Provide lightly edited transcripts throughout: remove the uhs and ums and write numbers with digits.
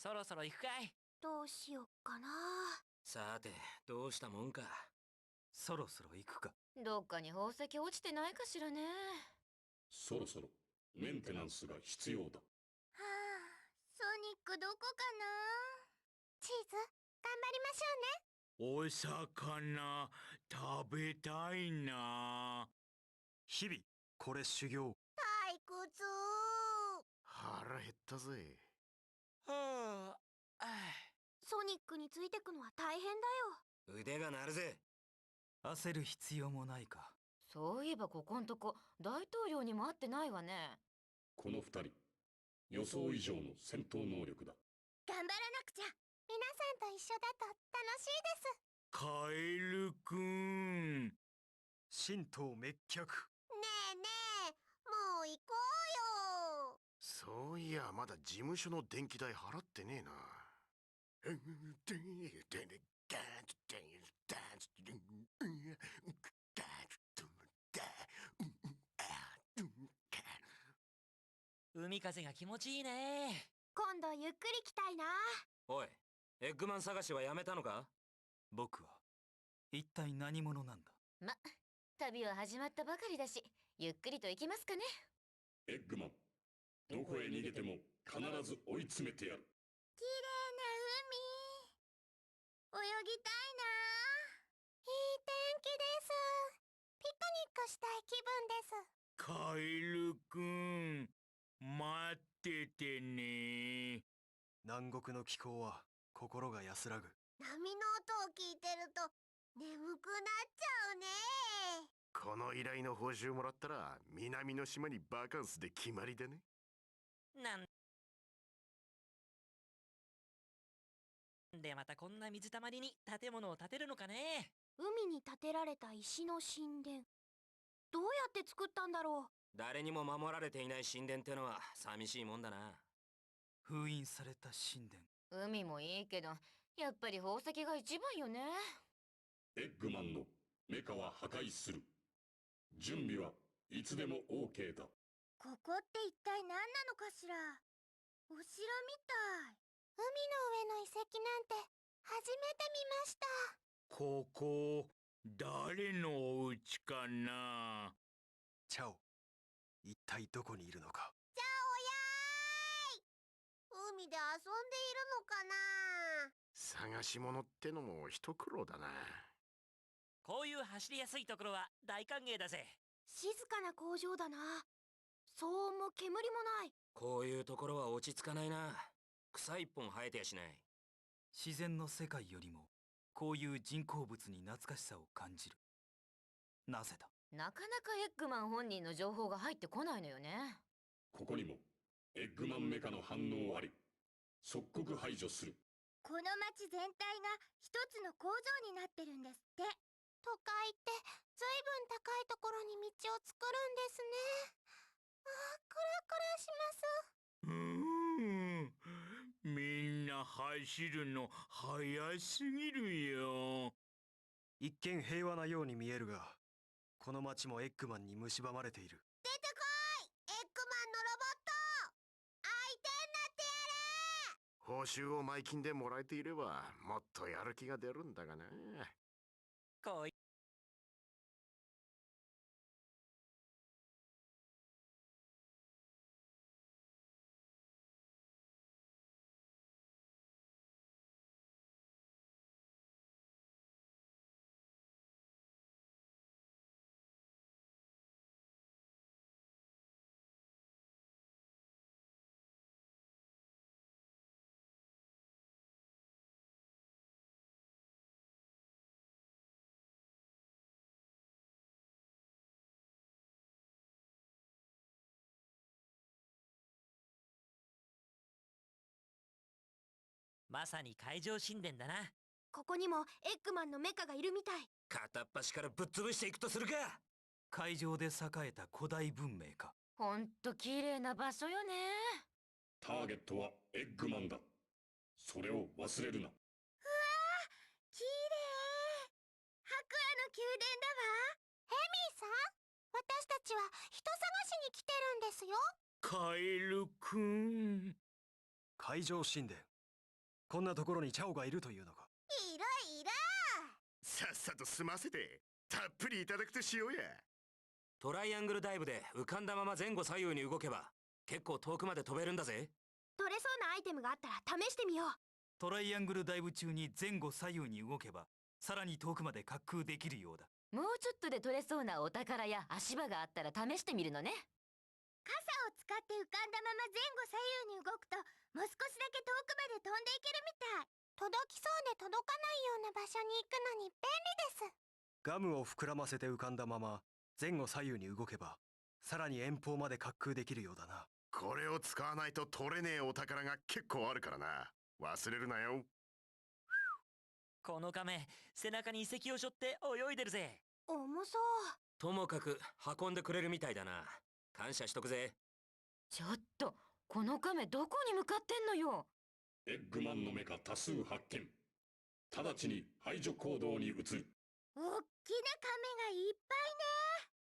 そろそろ行くかい。どうしよっかな。さて、どうしたもんか。そろそろ行くか。どっかに宝石落ちてないかしらね。そろそろメンテナンスが必要だ。はあ、ソニックどこかな。チーズ、頑張りましょうね。お魚食べたいな。日々これ修行。退屈。腹減ったぜ。はあ、ソニックについてくのは大変だよ。腕が鳴るぜ。焦る必要もないか。そういえばここんとこ大統領にも会ってないわね。この二人、予想以上の戦闘能力だ。頑張らなくちゃ。皆さんと一緒だと楽しいです。カエルくん。神道滅却。ねえねえ、もう行こうよ。そういや、まだ事務所の電気代払ってねえな。海風が気持ちいいね。今度ゆっくり来たいな。おい、エッグマン探しはやめたのか？僕は一体何者なんだ。ま、旅は始まったばかりだし、ゆっくりと行きますかね。エッグマン、どこへ逃げても必ず追い詰めてやる。綺麗な海。泳ぎたいな。いい天気です。ピクニックしたい気分です。カエルくん、待っててね。南国の気候は心が安らぐ。波の音を聞いてると眠くなっちゃうね。この依頼の報酬もらったら南の島にバカンスで決まりだね。なんでまたこんな水たまりに建物を建てるのかね。海に建てられた石の神殿。どうやって作ったんだろう。誰にも守られていない神殿ってのは寂しいもんだな。封印された神殿。海もいいけど、やっぱり宝石が一番よね。エッグマンのメカは破壊する。準備はいつでも OK だ。ここって一体何なのかしら。お城みたい。海の上の遺跡なんて初めて見ました。ここ、誰のお家かな。チャオ、一体どこにいるのか。じゃあおやーい。海で遊んでいるのかな。探し物ってのも一苦労だな。こういう走りやすいところは大歓迎だぜ。静かな工場だな。騒音も煙もない。こういうところは落ち着かないな。草一本生えてやしない。自然の世界よりもこういう人工物に懐かしさを感じる。なぜだ。なかなかエッグマン本人の情報が入ってこないのよね。ここにもエッグマンメカの反応あり。即刻排除する。この町全体が一つの工場になってるんですって。都会ってずいぶん高いところに道を作るんですね。ああ、クラクラします。みんな走るの早すぎるよ。一見平和なように見えるが、この町もエッグマンに蝕まれている。出てこい、エッグマンのロボット。相手になってやれ。報酬を前金でもらえていればもっとやる気が出るんだがな。こういまさに海上神殿だな。ここにもエッグマンのメカがいるみたい。片っ端からぶっ潰していくとするか。海上で栄えた古代文明か。ほんと綺麗な場所よね。ターゲットはエッグマンだ。それを忘れるな。うわー、きれい。白亜の宮殿だわ。ヘミーさん、私たちは人探しに来てるんですよ。カエルくん。海上神殿。こんなところにチャオがいるというのか。いるいる。さっさと済ませてたっぷりいただくとしようや。トライアングルダイブで浮かんだまま前後左右に動けば結構遠くまで飛べるんだぜ。取れそうなアイテムがあったら試してみよう。トライアングルダイブ中に前後左右に動けばさらに遠くまで滑空できるようだ。もうちょっとで取れそうなお宝や足場があったら試してみるのね。傘を使って浮かんだまま前後左右に動くともう少しだけ遠くまで飛んでいけるみたい。届きそうで届かないような場所に行くのに便利です。ガムを膨らませて浮かんだまま前後左右に動けばさらに遠方まで滑空できるようだな。これを使わないと取れねえお宝が結構あるからな。忘れるなよ。この亀、背中に遺跡を背負って泳いでるぜ。重そう。ともかく運んでくれるみたいだな。感謝しとくぜ。ちょっとこの亀どこに向かってんのよ。エッグマンのメカ多数発見。直ちに排除行動に移る。おっきな亀がいっぱいね。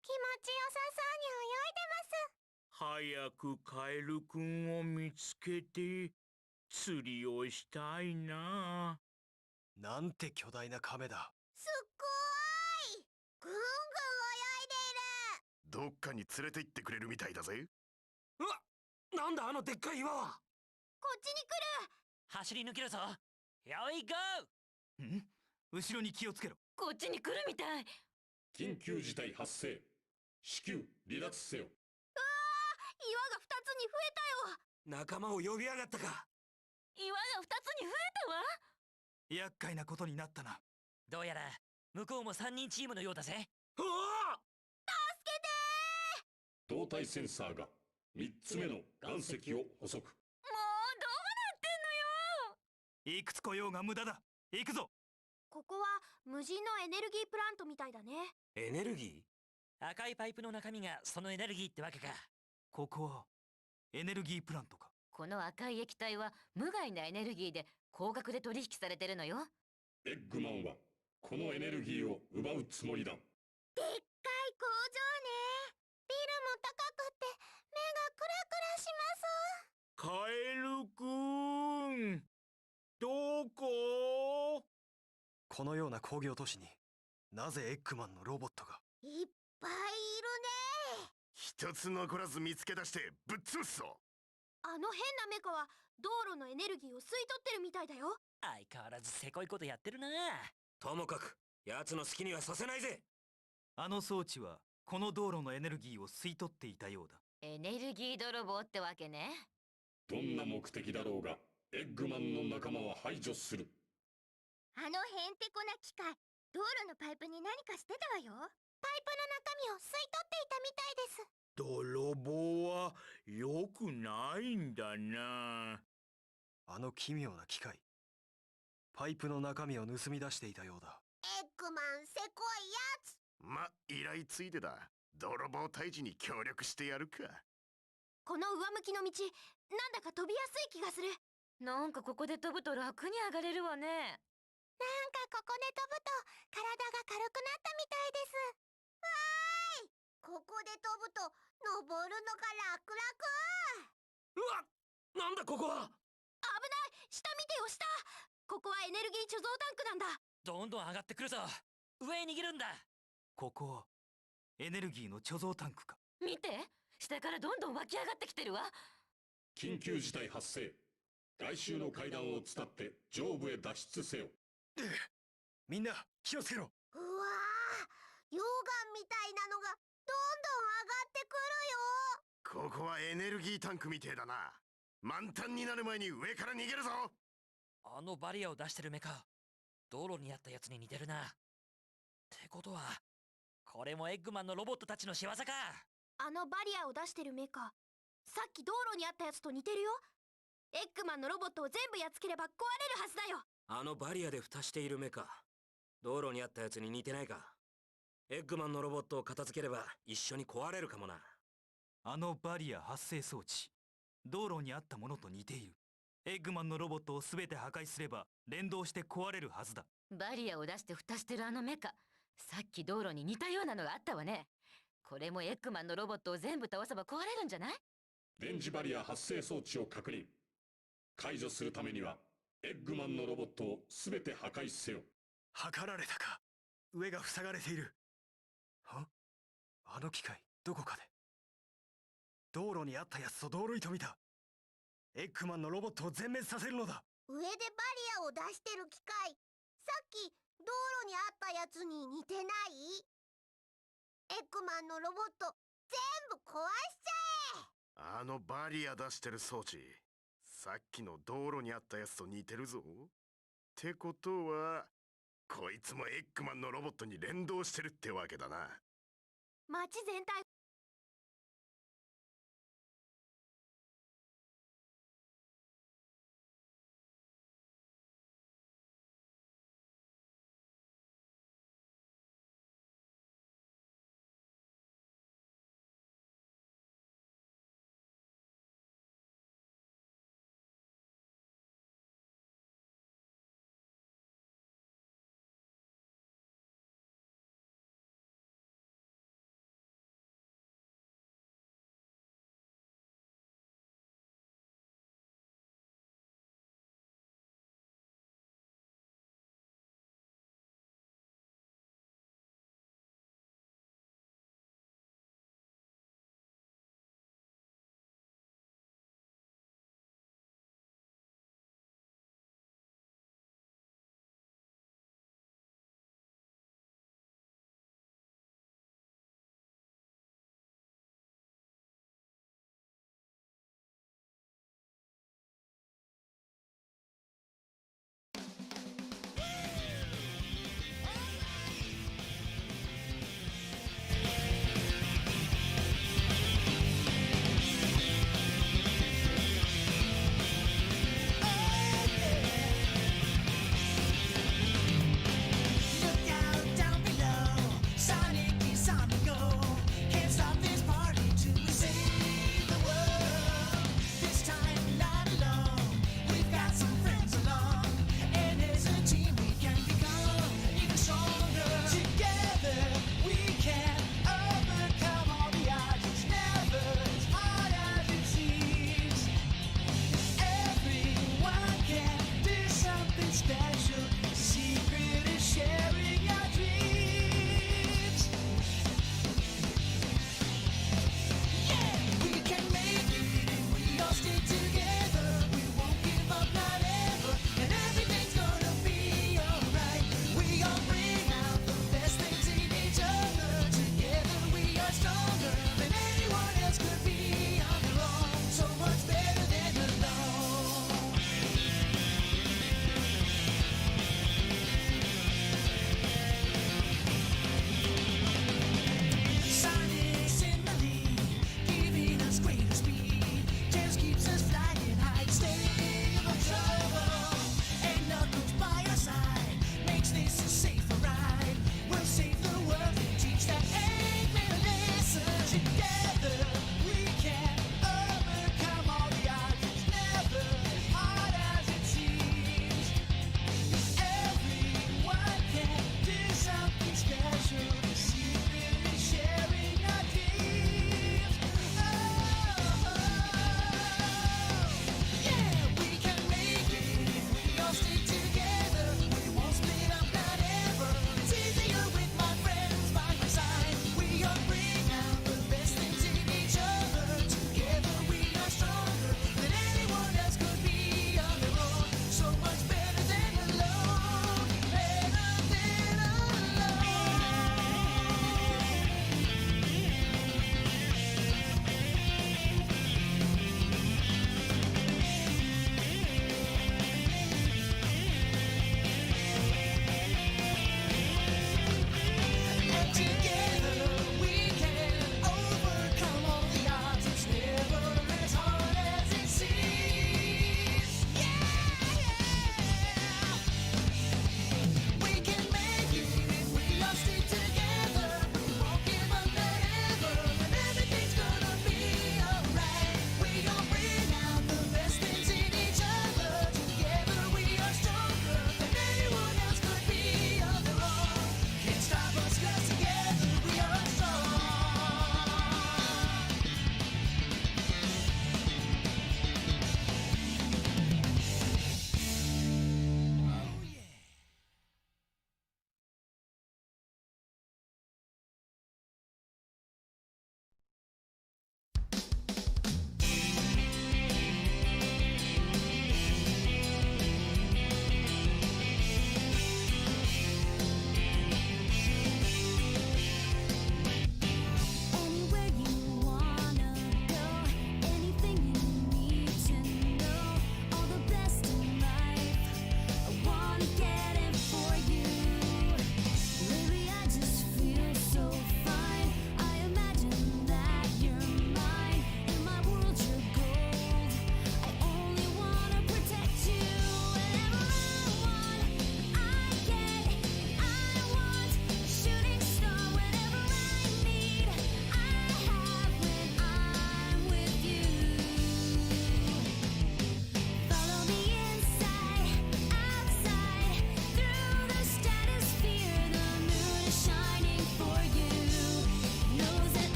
気持ちよさそうに泳いでます。早くカエルくんを見つけて釣りをしたいな。なんて巨大な亀だ。すっごーい。ぐんぐん泳いでいる。どっかに連れて行ってくれるみたいだぜ。うわ、なんだあのでっかい岩は。こっちに来る。走り抜けるぞ。よいゴー。ん？後ろに気をつけろ。こっちに来るみたい。緊急事態発生。至急離脱せよ。岩が2つに増えたよ。仲間を呼びやがったか。岩が2つに増えたわ。厄介なことになったな。どうやら向こうも3人チームのようだぜ。おお、助けて動体センサーが3つ目の岩石を捕捉。もうどうなってんのよ。いくつ来ようが無駄だ。行くぞ。ここは無人のエネルギープラントみたいだね。エネルギ赤いパイプの中身がそのエネルギーってわけか。ここはエネルギープラントか。この赤い液体は無害なエネルギーで高額で取引されてるのよ。エッグマンはこのエネルギーを奪うつもりだ。でっかい工場ね。ビルも高くって目がクラクラします。カエルくん、どこ？このような工業都市になぜエッグマンのロボットが。いっぱいいるね。一つ残らず見つけ出してぶっ潰すぞ。あの変なメカは道路のエネルギーを吸い取ってるみたいだよ。相変わらずせこいことやってるな。ともかく奴の好きにはさせないぜ。あの装置はこの道路のエネルギーを吸い取っていたようだ。エネルギー泥棒ってわけね。どんな目的だろうがエッグマンの仲間は排除する。あのへんてこな機械、道路のパイプに何かしてたわよ。パイプの中身を吸い取っていたみたいです。泥棒は良くないんだな。あの奇妙な機械、パイプの中身を盗み出していたようだ。エッグマンせこいやつ。ま、依頼ついでだ。泥棒退治に協力してやるか。この上向きの道、なんだか飛びやすい気がする。なんかここで飛ぶと楽に上がれるわね。なんかここで飛ぶと体が軽くなったみたいです。わーい、ここで飛ぶと登るのが楽々。うわ、なんだここは。危ない、下見てよ下。ここはエネルギー貯蔵タンクなんだ。どんどん上がってくるぞ。上へ逃げるんだ。ここはエネルギーの貯蔵タンクか。見て、下からどんどん湧き上がってきてるわ。緊急事態発生。外周の階段を伝って上部へ脱出せよ。みんな気をつけろ。うわー、溶岩みたいなのがどんどん上がってくるよ。ここはエネルギータンクみてえだな。満タンになる前に上から逃げるぞ。あのバリアを出してるメカ、道路にあったやつに似てるな。ってことはこれもエッグマンのロボットたちの仕業か。あのバリアを出してるメカ、さっき道路にあったやつと似てるよ。エッグマンのロボットを全部やっつければ壊れるはずだよ。あのバリアで蓋している目か。道路にあったやつに似てないか。エッグマンのロボットを片付ければ一緒に壊れるかもな。あのバリア発生装置、道路にあったものと似ている。エッグマンのロボットを全て破壊すれば連動して壊れるはずだ。バリアを出して蓋してるあのメカ、さっき道路に似たようなのがあったわね。これもエッグマンのロボットを全部倒せば壊れるんじゃない？電磁バリア発生装置を確認。解除するためにはエッグマンのロボットを全て破壊せよ。測られたか。上が塞がれている。は？あの機械、どこかで。道路にあったやつと同類と見た。エッグマンのロボットを全滅させるのだ。上でバリアを出してる機械、さっき道路にあったやつに似てない？エッグマンのロボット全部壊しちゃえ。あのバリア出してる装置、さっきの道路にあったやつと似てるぞ。ってことはこいつもエッグマンのロボットに連動してるってわけだな。街全体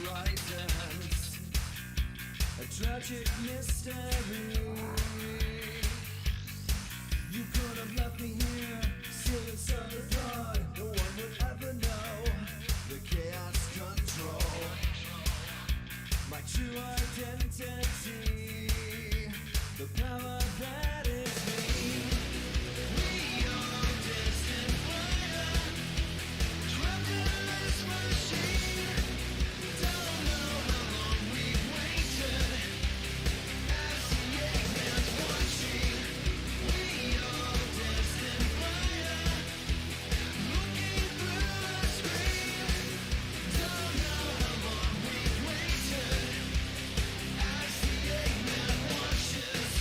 horizons, a tragic mystery. You could have left me here, still inside the thought. No one would ever know the chaos control. My true identity, the power that is me. We are destined fire, trapped in this machine. Don't know how long we've waited, as the Eggman's watching. We are destined fire, looking through the screen. Don't know how long we've waited, as the Eggman watches.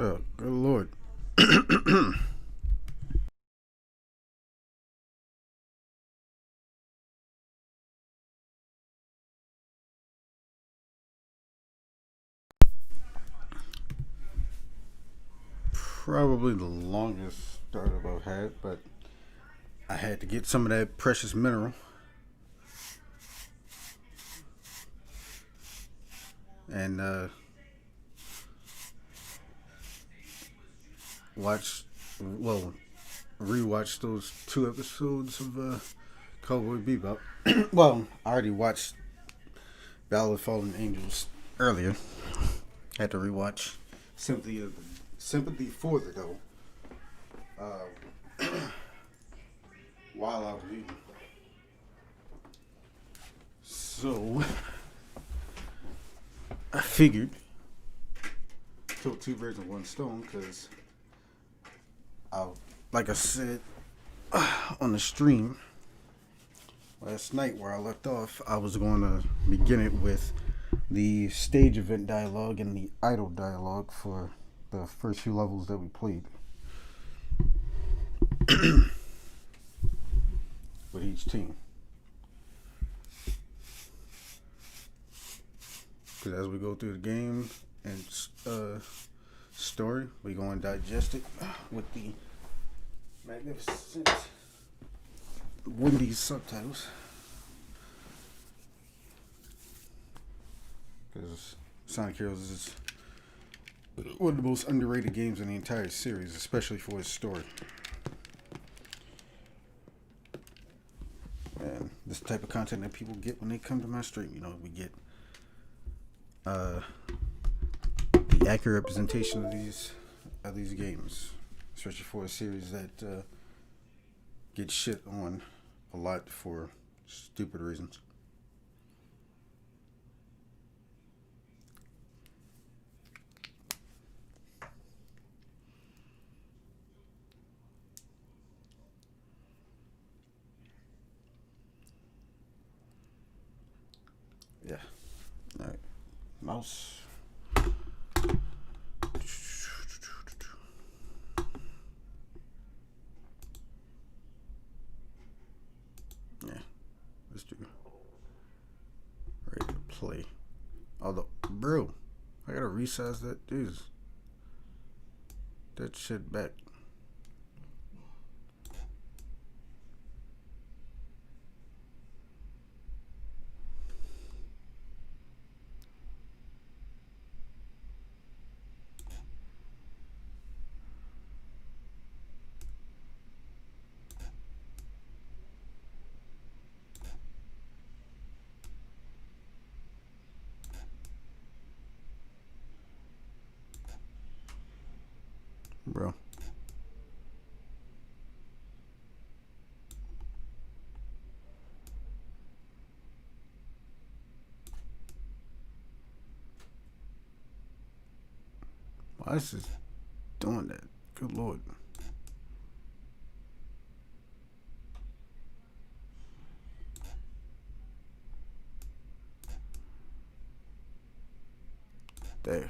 Oh, good lord. Probably the longest startup I've had, but I had to get some of that precious mineral. And watch, well, rewatch those 2 episodes of Cowboy Bebop. Well, I already watched Battle of Fallen Angels earlier. Had to rewatch Sympathy for the Devil while I was reading. So I figured kill two birds with one stone because like I said on the stream last night where I left off, I was going to begin it with the stage event dialogue and the idle dialogue for the first few levels that we played with each team. Because as we go through the game and story, we're going to digest it with the magnificent windy subtitles. Because Sonic Heroes is one of the most underrated games in the entire series, especially for its story. And this type of content that people get when they come to my stream. You know, we get the accurate representation of these games, especially for a series that gets shit on a lot for stupid reasons. Yeah. All right. Mouse. Yeah. Let's do. Ready to play. Although, bro, I gotta resize that shit back. Bro. Why is this doing that? Good lord. There.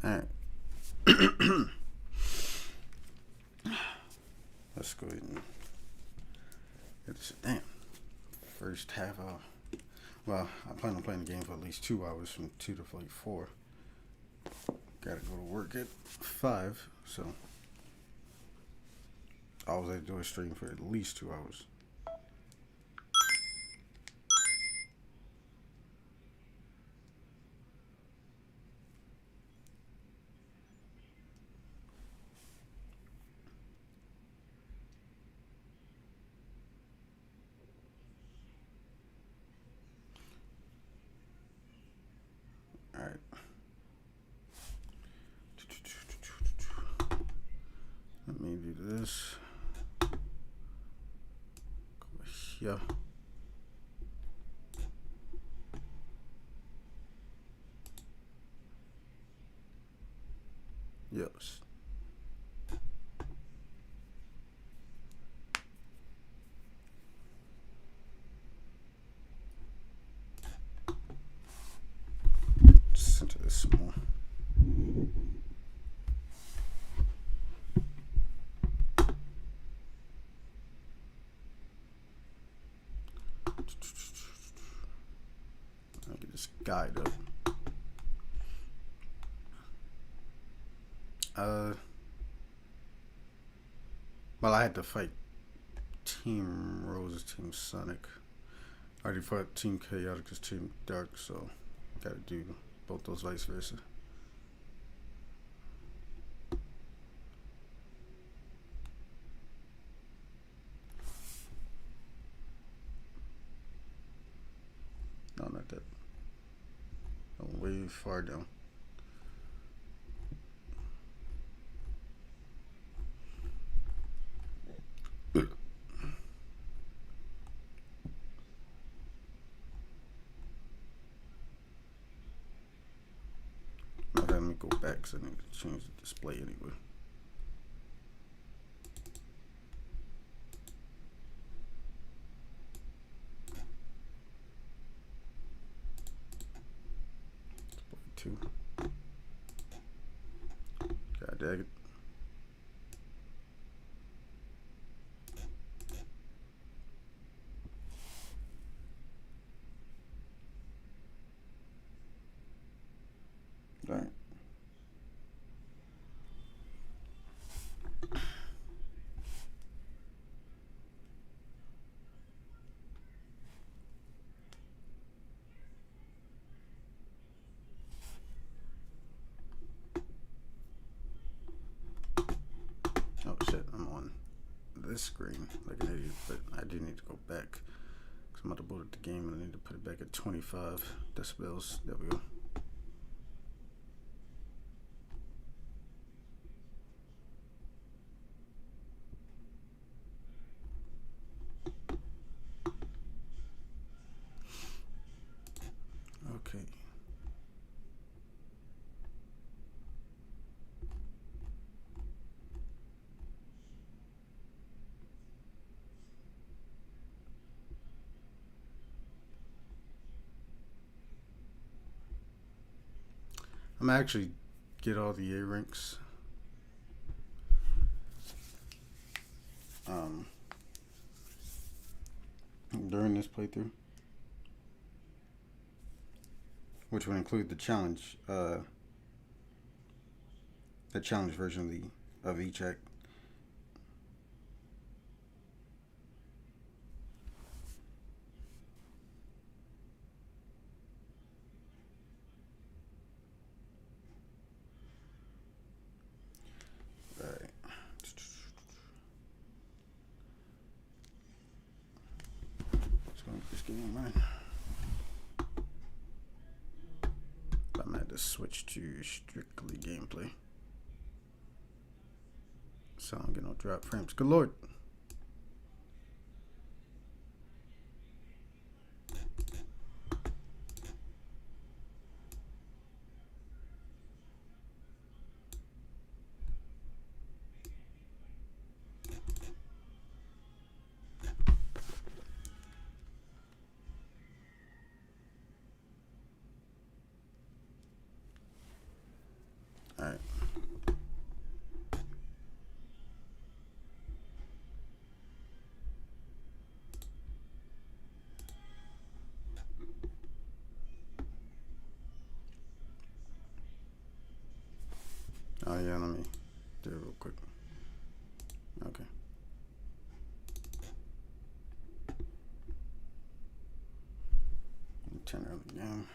Alright. Let's go ahead and get this. Damn. First half hour. Well, I plan on playing the game for at least 2 hours, from 2 to like 4. Gotta go to work at 5, so I was able to do a stream for at least 2 hours. this. Go here. Yes. Center this some more. I'll get this guide up. Well, I had to fight Team Rose, Team Sonic. I already fought Team Chaotic as Team Dark, so gotta do both those vice versa. No, not that. I'm way far down. Now let me go back because I need to change the display anyway. Display 2. God dang it. Right. Oh shit, I'm on this screen like an idiot, but I do need to go back because I'm about to boot up the game and I need to put it back at 25 decibels. There we go. Okay. I'm gonna actually get all the A ranks. During this playthrough, which would include the challenge version of each act. Alright. Let's go into this game, man. I'm gonna have to switch to strictly gameplay, so I don't get no drop frames. Good lord. Alright. Oh yeah, let me do it real quick. Okay. Turn on the game.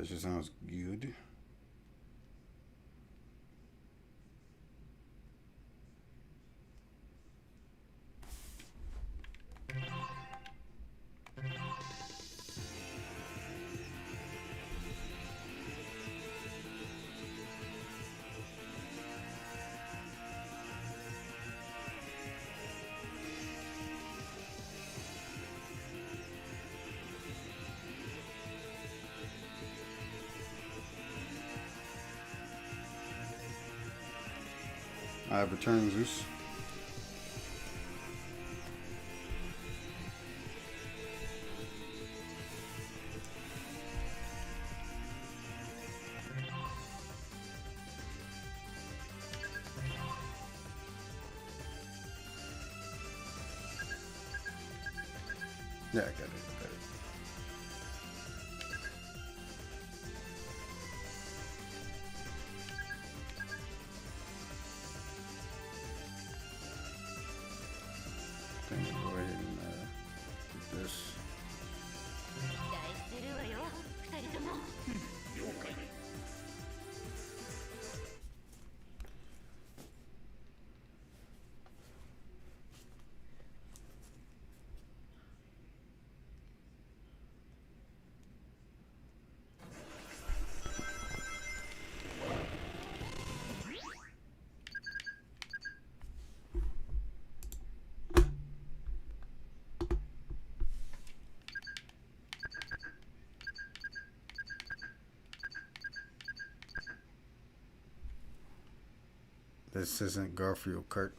That just sounds good. I have returned Zeus. Yeah, I got it. Go ahead and get this. 期待してるわよ、二人とも。了解。 This isn't Garfield Kart.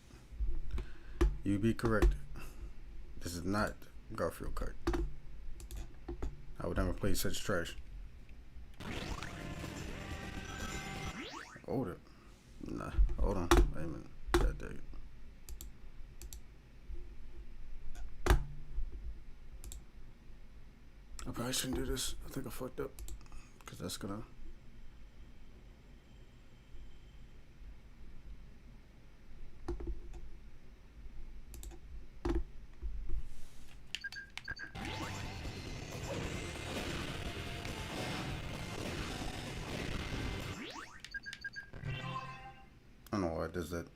You be corrected. This is not Garfield Kart. I would never play such trash. Hold it. Nah, hold on. Wait a minute. God dang it. I probably shouldn't do this. I think I fucked up. Because that's gonna... I don't know why it does that.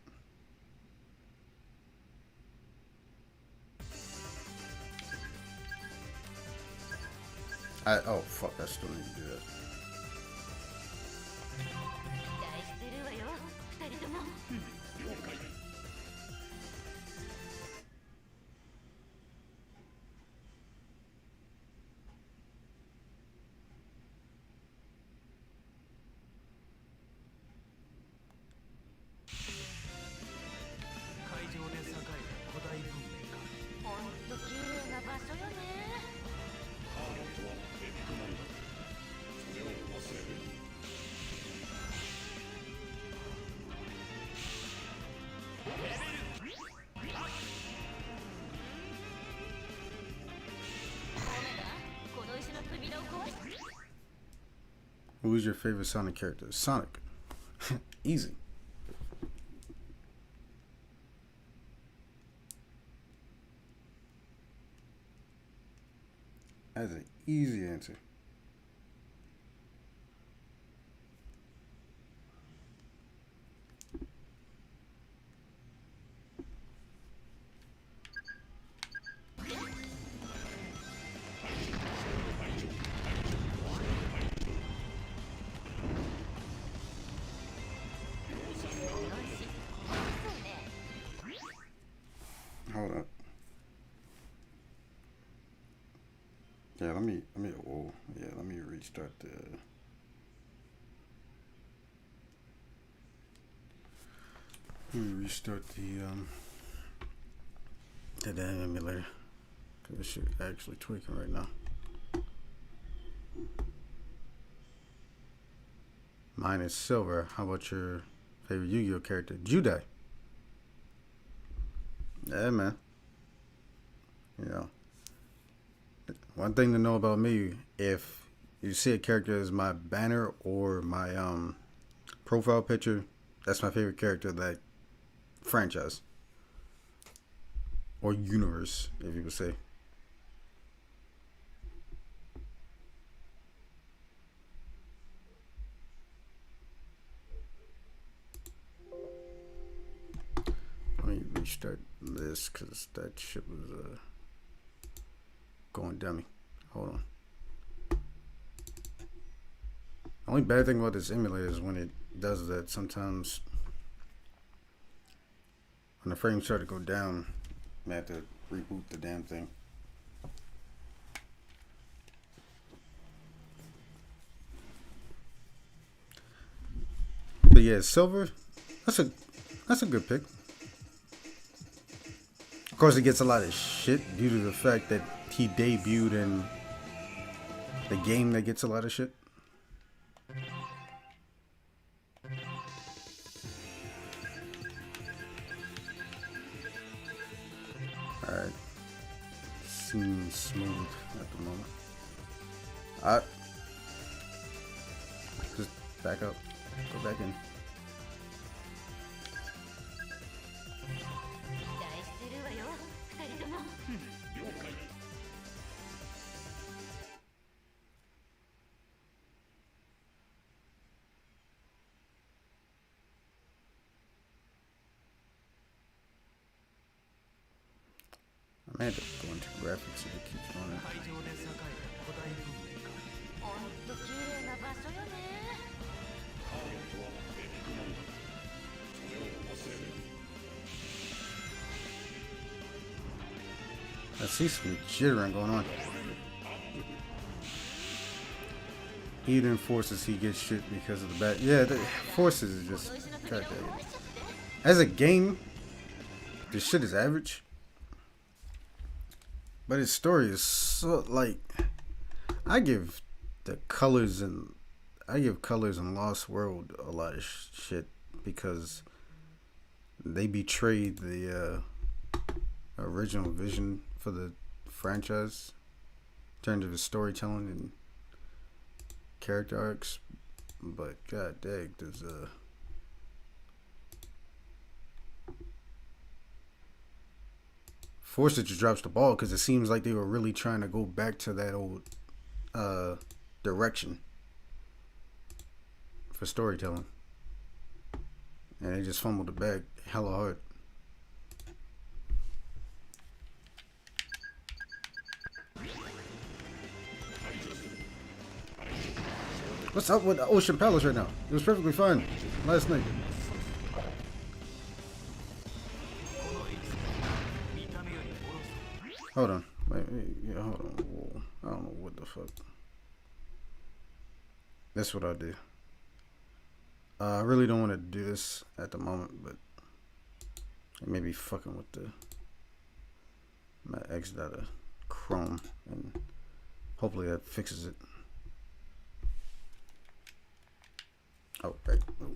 Oh fuck, I still need to do that. 期待してるわよ、二人とも。了解。 海上で栄えた古代文明か。ほんと綺麗な場所よね。ターゲットはエッグマンだ。それを忘れる。 この石の扉を壊して。 Who's your favorite Sonic character? Sonic. Easy. That's an easy answer. Hold up. Yeah, whoa. Yeah, let me restart the... Let me restart the damn emulator. Cause this shit actually tweaking right now. Mine is Silver. How about your favorite Yu-Gi-Oh character? Judai. Yeah, man. You know, one thing to know about me, if you see a character as my banner or my profile picture, that's my favorite character of that franchise. Or universe, if you would say. restart this because that shit was going dummy. Hold on. The only bad thing about this emulator is when it does that, sometimes when the frames start to go down, I have to reboot the damn thing. But yeah, Silver, that's a good pick. Of course, it gets a lot of shit due to the fact that he debuted in the game that gets a lot of shit. Alright. Seems smooth at the moment. Alright. Just back up. Go back in. 期待してるわよ、二人とも。了解。 I may have to go into graphics if it keeps going. 海上で栄えた古代文明か。ほんと綺麗な場所よね。ターゲットはエッグマンだ。それを忘れる。 I see some jittering going on. Even forces he gets shit because of the back. Yeah, the forces is just goddamn. As a game, this shit is average. But his story is so like I give Colors and Lost World a lot of shit because they betrayed the original vision for the franchise in terms of his storytelling and character arcs. But god dang, there's Forster just drops the ball because it seems like they were really trying to go back to that old direction for storytelling, and they just fumbled the bag hella hard. What's up with Ocean Palace right now? It was perfectly fine last night. Hold on. Wait, yeah, hold on. Whoa. I don't know what the fuck. That's what I do. I really don't want to do this at the moment, but it may be fucking with my exit out of Chrome, and hopefully that fixes it. Oh, right. Oh.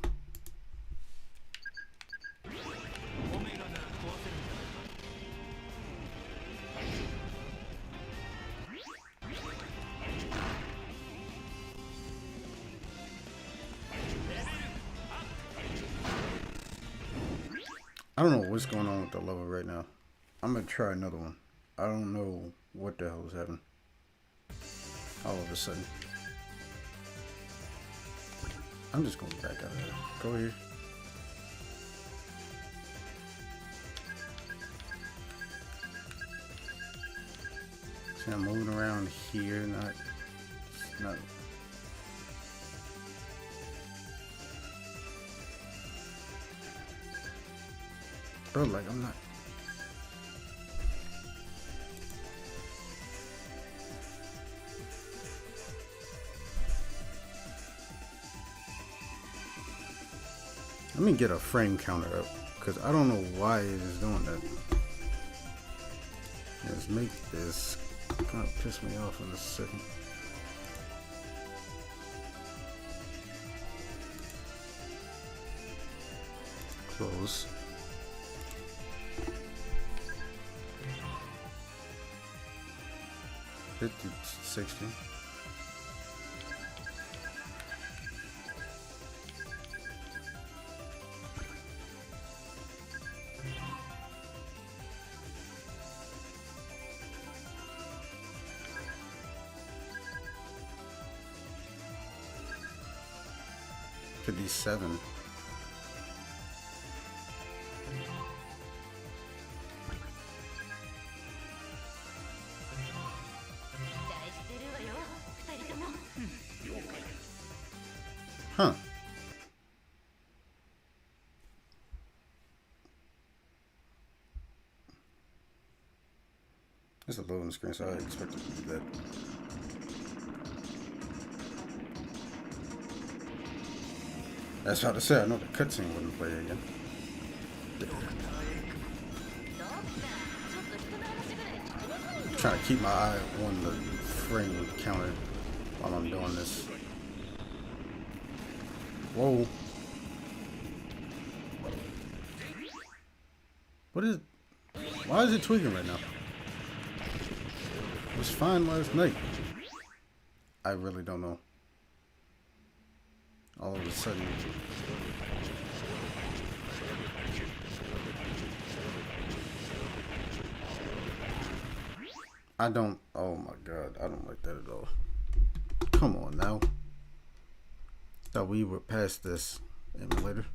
I don't know what's going on with the level right now. I'm gonna try another one. I don't know what the hell is happening. All of a sudden. I'm just going back out of there. Go here. See, I'm moving around here, not. Bro, like, I'm not. Let me get a frame counter up, because I don't know why it is doing that. Let's make this kind of piss me off in a second. Close. $50, $60. $57. It's a loading screen, so I expect it to do that. That's how to say. I know the cutscene wouldn't play again. I'm trying to keep my eye on the frame counter while I'm doing this. Whoa. What is... Why is it tweaking right now? It was fine last night. I really don't know. All of a sudden... I don't... Oh my god. I don't like that at all. Come on now. Thought we were past this emulator.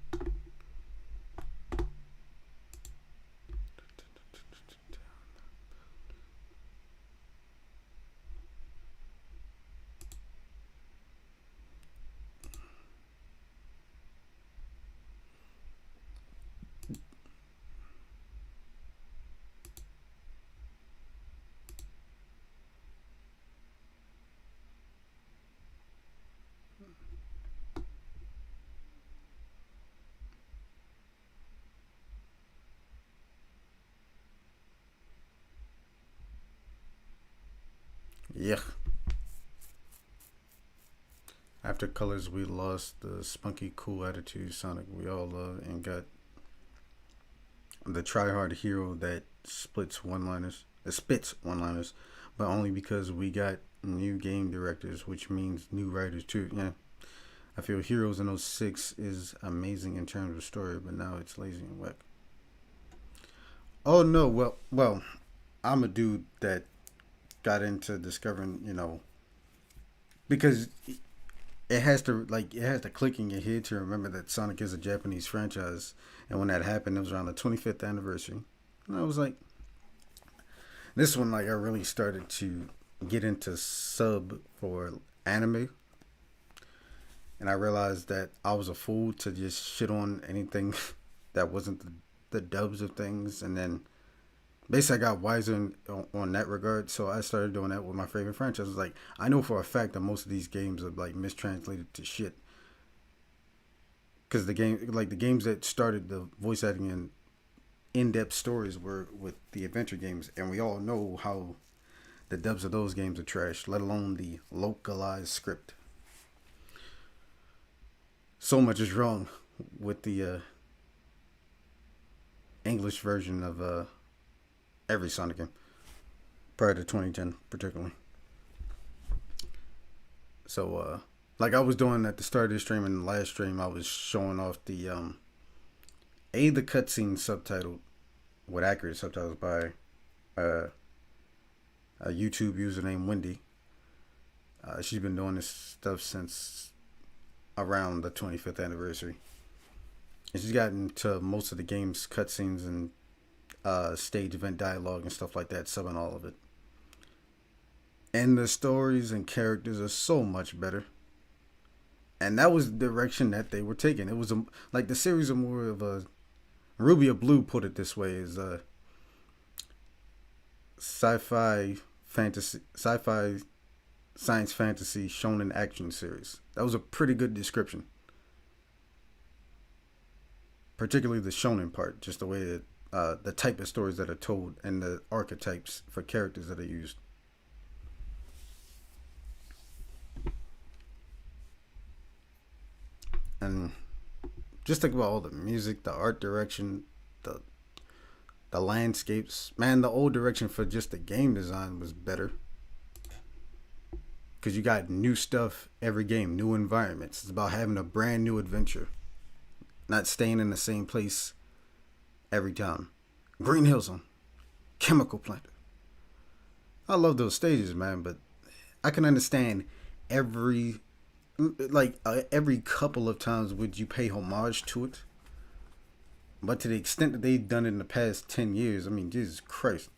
Yeah. After Colors, we lost the spunky, cool attitude Sonic we all love and got the try-hard hero that spits one-liners, but only because we got new game directors, which means new writers too. Yeah. I feel Heroes in 06 is amazing in terms of story, but now it's lazy and whack. Oh no, well, I'm a dude that got into discovering, because it has to click in your head to remember that Sonic is a Japanese franchise, and when that happened, it was around the 25th anniversary, and I was like, this one, like, I really started to get into sub for anime, and I realized that I was a fool to just shit on anything that wasn't the dubs of things, and then basically I got wiser on that regard, so I started doing that with my favorite franchises. Like, I know for a fact that most of these games are like mistranslated to shit, because the games that started the voice acting and in-depth stories were with the adventure games, and we all know how the dubs of those games are trash, let alone the localized script. So much is wrong with the English version of every Sonic game prior to 2010 particularly. So like I was doing at the start of the stream and the last stream, I was showing off the the cutscene subtitled with accurate subtitles by a YouTube user named Wendy. She's been doing this stuff since around the 25th anniversary, and she's gotten to most of the game's cutscenes and stage event dialogue and stuff like that, subbing all of it. And the stories and characters are so much better. And that was the direction that they were taking. It was like the series of more of a Ruby or Blue put it this way, is a sci-fi science fantasy shonen action series. That was a pretty good description. Particularly the shonen part, just the way that the type of stories that are told and the archetypes for characters that are used. And just think about all the music, the art direction, the landscapes. Man, the old direction for just the game design was better, because you got new stuff every game, new environments. It's about having a brand new adventure, not staying in the same place every time. Green Hill Zone, Chemical Plant. I love those stages, man, but I can understand every couple of times would you pay homage to it. But to the extent that they've done it in the past 10 years, I mean, Jesus Christ.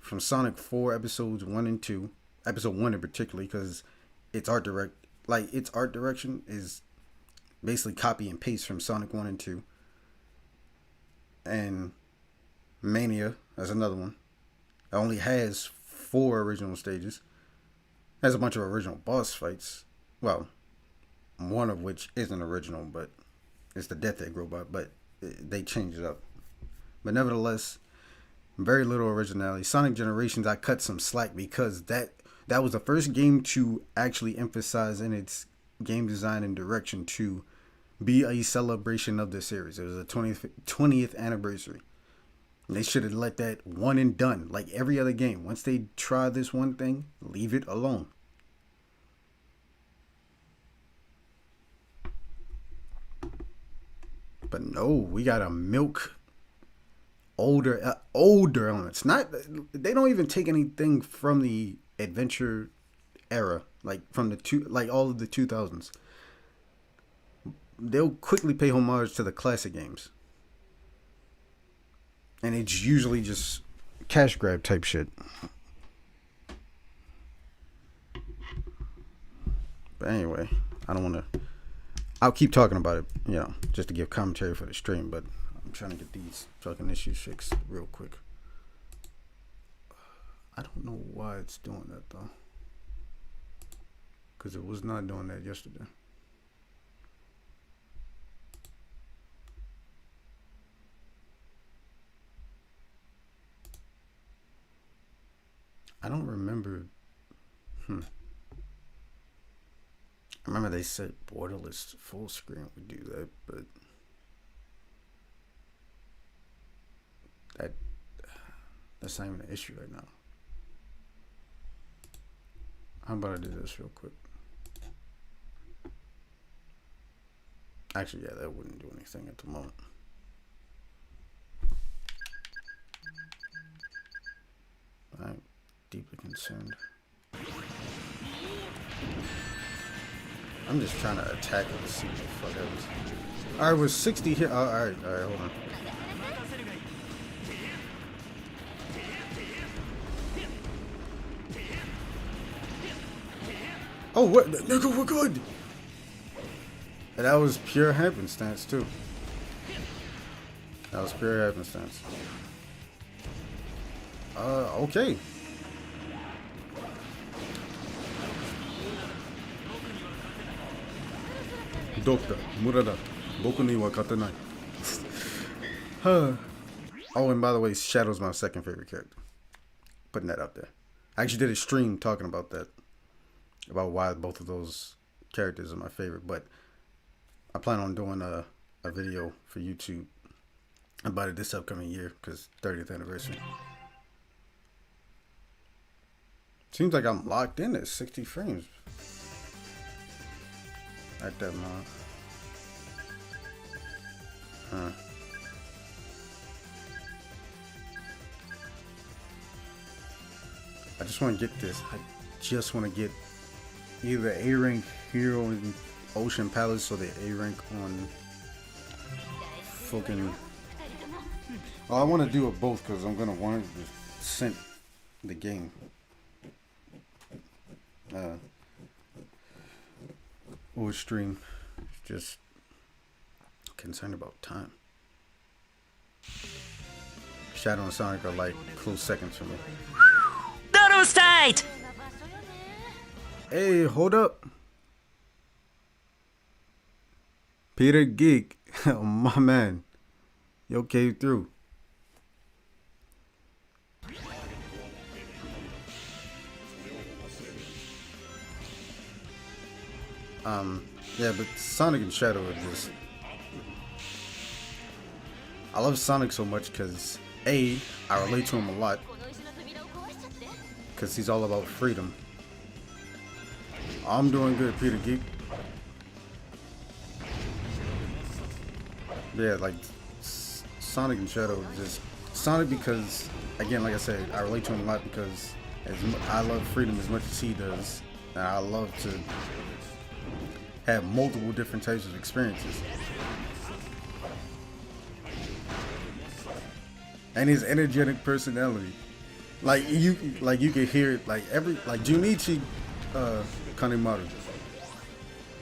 From Sonic 4 episodes 1 and 2, episode 1 in particular, because its art direction is basically copy and paste from Sonic 1 and 2. And Mania, that's another one. It only has 4 original stages. It has a bunch of original boss fights. Well, one of which isn't original, but it's the Death Egg robot. But they changed it up. But nevertheless, very little originality. Sonic Generations, I cut some slack because that was the first game to actually emphasize in its game design and direction to be a celebration of the series. It was a 20th anniversary. And they should have let that one and done, like every other game. Once they try this one thing, leave it alone. But no, we gotta milk older elements. Not, they don't even take anything from the adventure era, like from the all of the 2000s. They'll quickly pay homage to the classic games, and it's usually just cash grab type shit. But anyway, I don't want to. I'll keep talking about it, you know, just to give commentary for the stream. But I'm trying to get these fucking issues fixed real quick. I don't know why it's doing that though, because it was not doing that yesterday. I don't remember. I remember they said borderless full screen would do that, but that's not even an issue right now. How about I do this real quick? Actually, yeah, that wouldn't do anything at the moment. I'm deeply concerned. I'm just trying to attack it to see what the fuck happens. Alright, we're 60 here. Oh, alright, hold on. Oh, what? Nigga, we're good! And that was pure happenstance, too. That was pure happenstance. Okay. Doctor Murada, boku ni wa katenai. Oh, and by the way, Shadow's my second favorite character. Putting that out there. I actually did a stream talking about that. About why both of those characters are my favorite. But I plan on doing a video for YouTube about it this upcoming year, because 30th anniversary. Seems like I'm locked in at 60 frames. At that moment. I just want to get this. I just want to get either A rank hero in Ocean Palace or the A rank on fucking. Oh, I want to do it both because I'm gonna want to scent the game. Or stream. Just concerned about time. Shadow and Sonic are like close seconds for me. Doodle State! Hey, hold up. Peter Geek, my man. Yo came through. Yeah, but Sonic and Shadow are just... I love Sonic so much because, A, I relate to him a lot. Because he's all about freedom. I'm doing good, Peter Geek. Yeah, like, Sonic and Shadow just... Sonic because, again, like I said, I relate to him a lot because I love freedom as much as he does. And I love to have multiple different types of experiences. And his energetic personality. Like you can hear it like Junichi Kanemaru.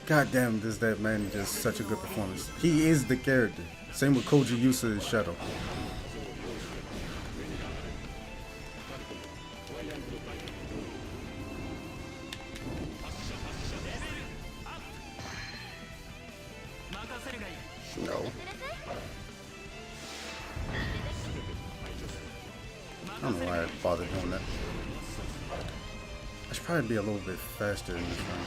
God damn, does that man just such a good performance. He is the character. Same with Koji Yusa as Shadow. bother doing that. I should probably be a little bit faster in this one.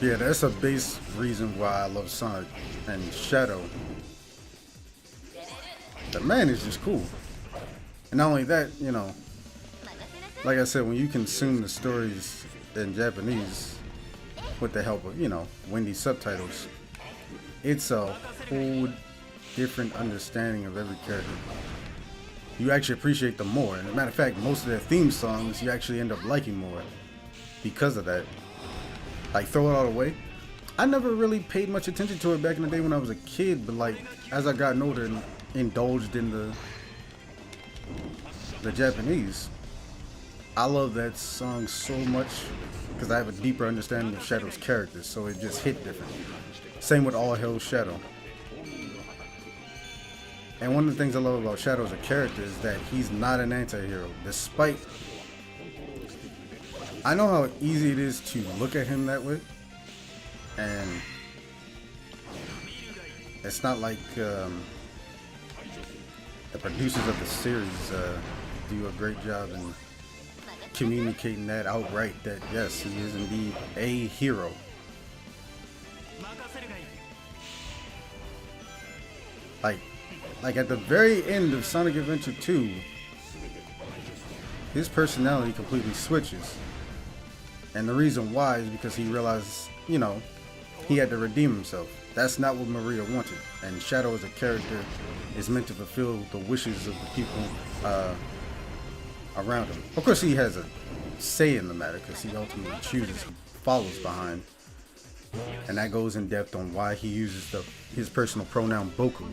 Yeah, that's a base reason why I love Sonic and Shadow. The man is just cool. And not only that, you know, like I said, when you consume the stories in Japanese with the help of, you know, Wendy's subtitles, it's a whole different understanding of every character. You actually appreciate them more. And as a matter of fact, most of their theme songs you actually end up liking more because of that. Like Throw It All Away, I never really paid much attention to it back in the day when I was a kid, but like as I got older and indulged in the Japanese, I love that song so much because I have a deeper understanding of Shadow's characters, so it just hit different. Same with All Hail Shadow. And one of the things I love about Shadow as a character is that he's not an anti-hero, despite... I know how easy it is to look at him that way, and it's not like the producers of the series do a great job in communicating that outright, that yes, he is indeed a hero. Like at the very end of Sonic Adventure 2, his personality completely switches. And the reason why is because he realized, you know, he had to redeem himself. That's not what Maria wanted. And Shadow as a character is meant to fulfill the wishes of the people around him. Of course, he has a say in the matter because he ultimately chooses, follows behind. And that goes in depth on why he uses his personal pronoun Boku.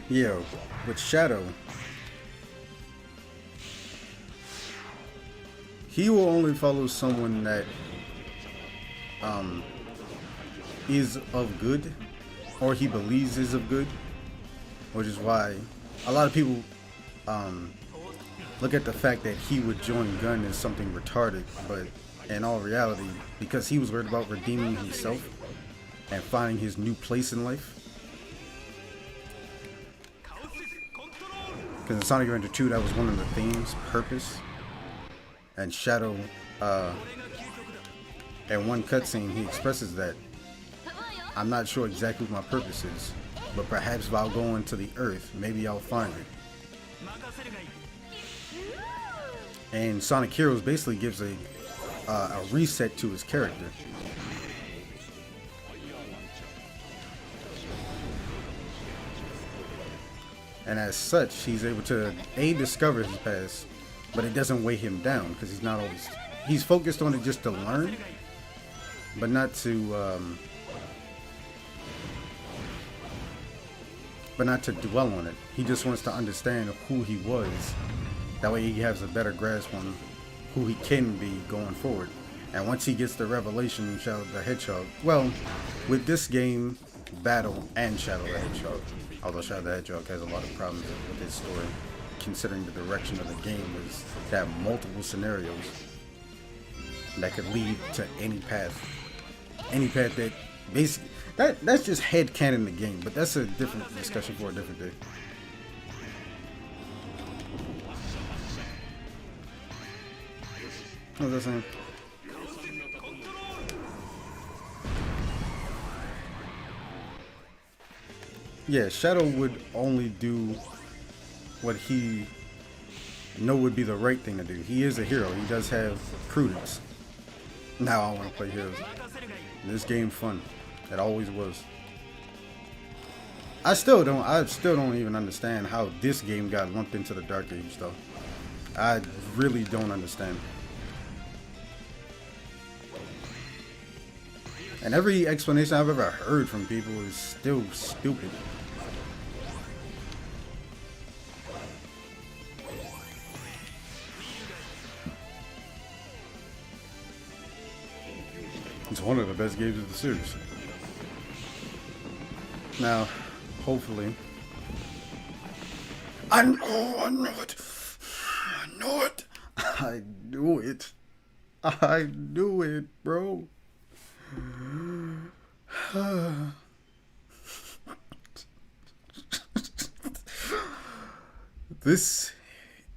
Yeah, with Shadow, he will only follow someone that is of good, or he believes is of good, which is why a lot of people look at the fact that he would join Gun as something retarded, but in all reality, because he was worried about redeeming himself and finding his new place in life. Because in Sonic Adventure 2, that was one of the themes, purpose. And Shadow, in one cutscene, he expresses that, I'm not sure exactly what my purpose is, but perhaps if I'll go into the earth, maybe I'll find it. And Sonic Heroes basically gives a reset to his character. And as such, he's able to discover his past, but it doesn't weigh him down because he's not always, he's focused on it just to learn, but not to dwell on it. He just wants to understand who he was. That way he has a better grasp on who he can be going forward. And once he gets the revelation, Shadow the Hedgehog, well, with this game, Battle and Shadow the Hedgehog, although Shadow the Hedgehog has a lot of problems with his story, considering the direction of the game is to have multiple scenarios that could lead to any path that basically, that's just headcanon the game, but that's a different discussion for a different day. What was I saying? Yeah, Shadow would only do what he know would be the right thing to do. He is a hero. He does have prudence. Now I want to play heroes. This game fun. It always was. I still don't even understand how this game got lumped into the Dark Age though. I really don't understand. And every explanation I've ever heard from people is still stupid. It's one of the best games of the series. Now, hopefully... I know it! I know it! I knew it! I knew it, bro! This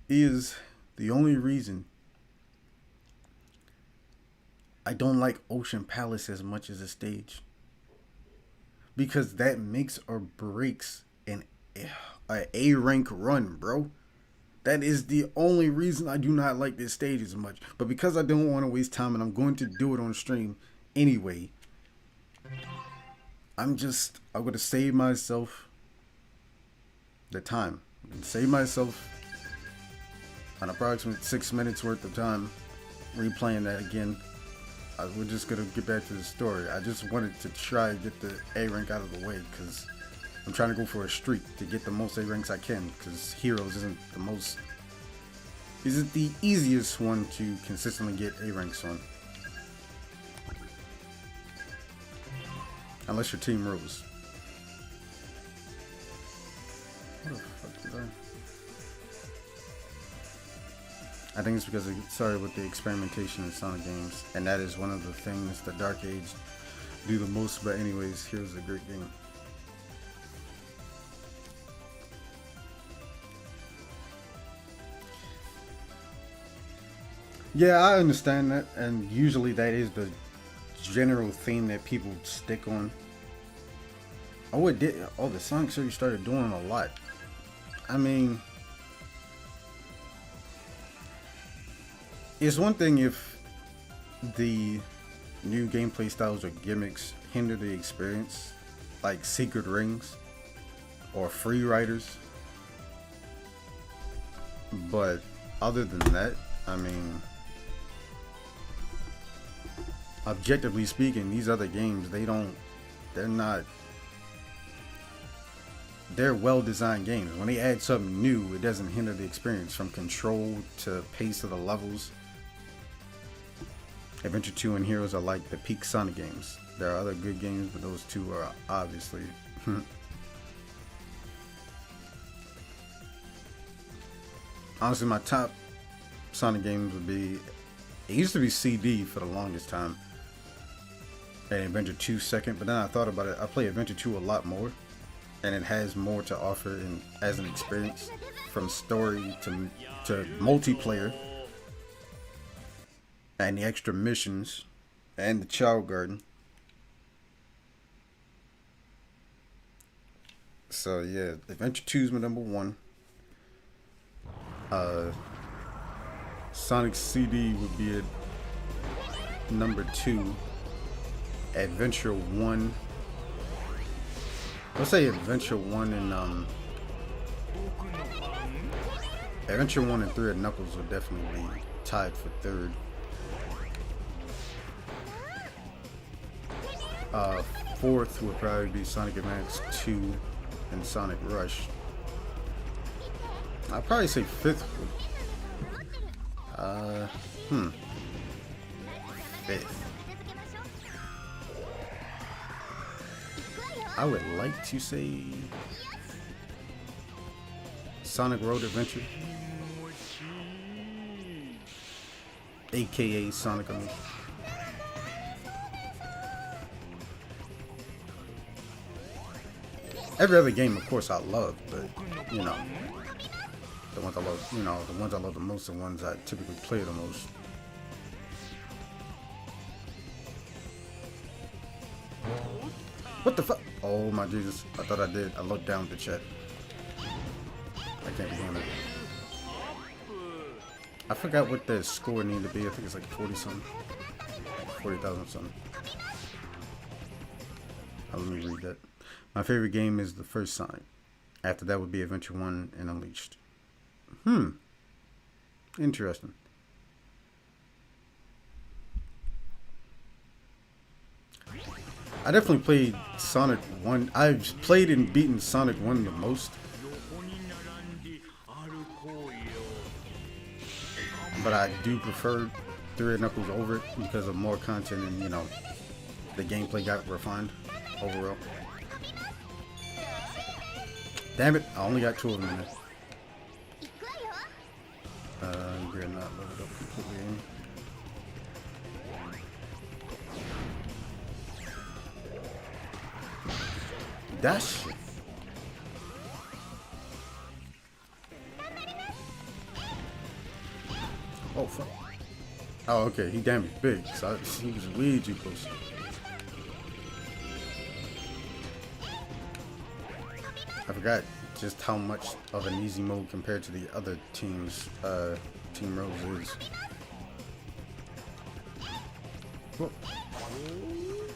is the only reason I don't like Ocean Palace as much as a stage. Because that makes or breaks an A rank run, bro. That is the only reason I do not like this stage as much. But because I don't want to waste time and I'm going to do it on stream anyway, I'm going to save myself the time. Save myself an approximate 6 minutes worth of time replaying that again. We're just gonna get back to the story. I just wanted to try and get the A rank out of the way because I'm trying to go for a streak to get the most A ranks I can, because Heroes isn't the easiest one to consistently get A ranks on. Unless your team rose. What the fuck did I think it's because it started with the experimentation in Sonic games, and that is one of the things the Dark Age do the most. But anyways, here's a great game. Yeah, I understand that, and usually that is the general theme that people stick on. Oh, the Sonic series started doing a lot. I mean, it's one thing if the new gameplay styles or gimmicks hinder the experience, like secret rings or free riders. But other than that, I mean, objectively speaking, these other games, they're well-designed games. When they add something new, it doesn't hinder the experience, from control to pace of the levels. Adventure 2 and Heroes are like the peak Sonic games. There are other good games, but those two are obviously honestly, my top Sonic games would be, it used to be CD for the longest time, and Adventure 2 second, but then I thought about it, I play Adventure 2 a lot more, and it has more to offer as an experience, from story to multiplayer, and the extra missions, and the Child Garden. So yeah, Adventure 2 is my number one. Sonic CD would be at number 2. Adventure 1. Let's say Adventure 1 and Adventure 1 and 3 at Knuckles will definitely be tied for 3rd. 4th would probably be Sonic Advance 2 and Sonic Rush. I'd probably say 5th would 5th. I would like to say Sonic Road Adventure, aka Sonic Unleashed. Every other game, of course, I love, but you know, the ones I love, the ones I love the most, are the ones I typically play the most. What the fuck? Oh my Jesus! I thought I did. I looked down at the chat. I can't be doing that. I forgot what the score needed to be. I think it's like 40 something, 40,000 something. Let me read that. My favorite game is the first Sonic. After that would be Adventure 1 and Unleashed. Interesting. I definitely played Sonic 1. I've played and beaten Sonic 1 the most. But I do prefer 3 Knuckles over it because of more content and, the gameplay got refined overall. Damn it, I only got 2 of them in there. We're not loaded up completely. That shit. Oh, fuck. Oh, okay. He damaged big. So he was way too close. I forgot just how much of an easy mode compared to the other teams, Team Rose is. Whoa.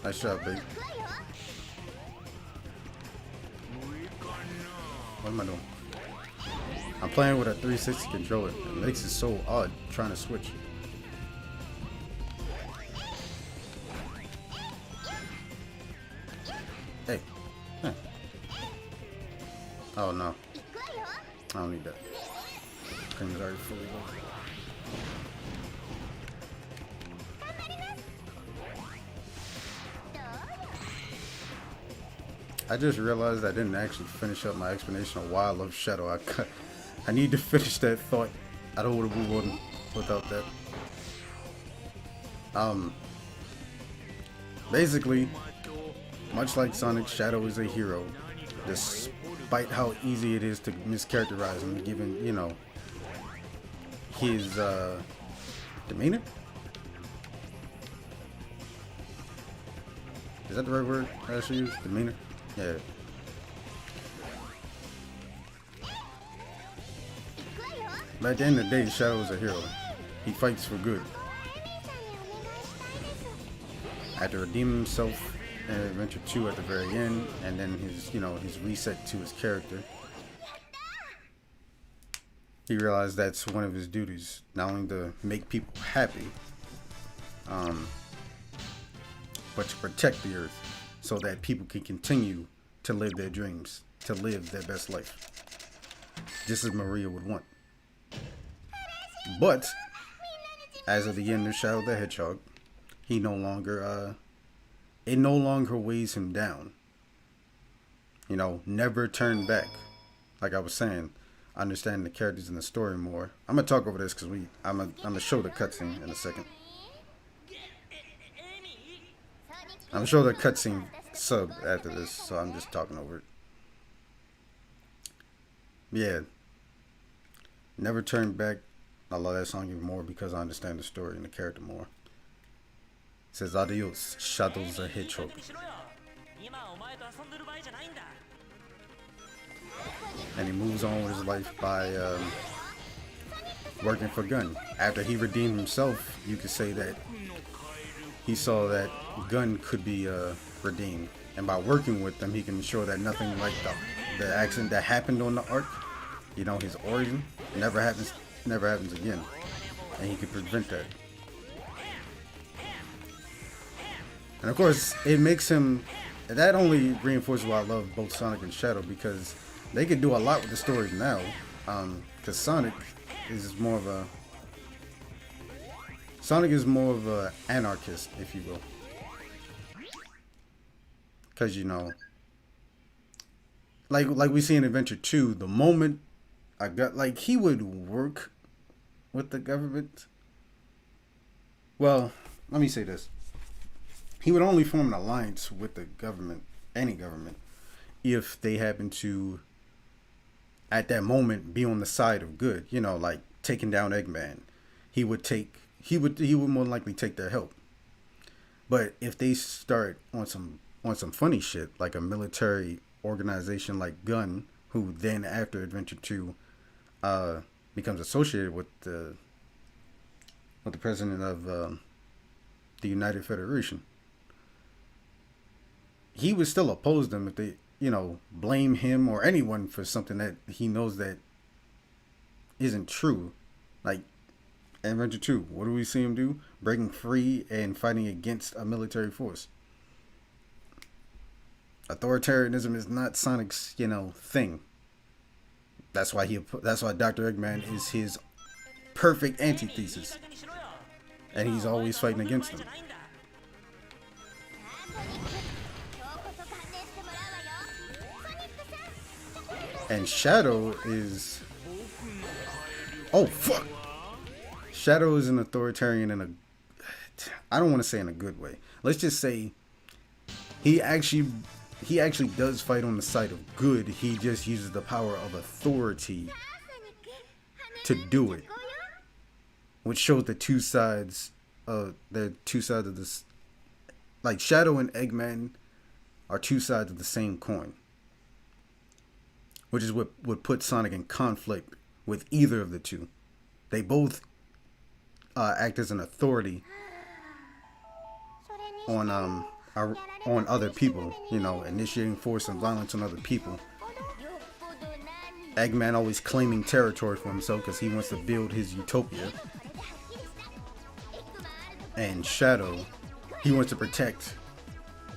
Nice shot, big. What am I doing? I'm playing with a 360 controller. It makes it so odd trying to switch. Hey. Huh. Oh no. I don't need that. Thing is already fully loaded. I just realized I didn't actually finish up my explanation of why I love Shadow. I need to finish that thought. I don't want to move on without that. Basically, much like Sonic, Shadow is a hero, despite how easy it is to mischaracterize him, given, you know, his demeanor. Is that the right word I should use? Demeanor? Yeah. But at the end of the day, Shadow is a hero. He fights for good. Had to redeem himself in Adventure 2 at the very end, and then his, you know, his reset to his character. He realized that's one of his duties, not only to make people happy, but to protect the Earth, so that people can continue to live their dreams, to live their best life, just as Maria would want. But as of the end of Shadow the Hedgehog, he no longer, it no longer weighs him down. You know, never turn back. Like I was saying, understand the characters in the story more. I'm gonna talk over this because I'm gonna show the cutscene in a second. I'm gonna show the cutscene sub after this, so I'm just talking over it. Yeah, never turn back. I love that song even more because I understand the story and the character more. It says, "Adios, Shadow the Hedgehog." And he moves on with his life by working for Gun. After he redeemed himself, you could say that he saw that Gun could be redeemed, and by working with them, he can ensure that nothing like the accident that happened on the arc, you know, his origin, never happens again, and he can prevent that. And of course, it makes him. That only reinforces why I love both Sonic and Shadow, because they can do a lot with the stories now. Because Sonic is more of a anarchist, if you will. Because, you know, like we see in Adventure 2, the moment I got, like, he would work with the government. Well, let me say this. He would only form an alliance with the government, any government, if they happen to, at that moment, be on the side of good. You know, like taking down Eggman. He would more likely take their help. But if they start on some funny shit, like a military organization like Gun, who then after Adventure 2 becomes associated with the president of the United Federation, he would still oppose them if they, you know, blame him or anyone for something that he knows that isn't true. Like Adventure 2, what do we see him do? Breaking free and fighting against a military force. Authoritarianism is not Sonic's, you know, thing. That's why Dr. Eggman is his perfect antithesis, and he's always fighting against them. And Shadow is, oh fuck, Shadow is an authoritarian in a, I don't want to say in a good way. Let's just say he actually does fight on the side of good. He just uses the power of authority to do it. which shows the two sides of this. Like Shadow and Eggman are two sides of the same coin, which is what would put Sonic in conflict with either of the two. They both act as an authority on on other people, you know, initiating force and violence on other people. Eggman always claiming territory for himself because he wants to build his utopia. And Shadow, he wants to protect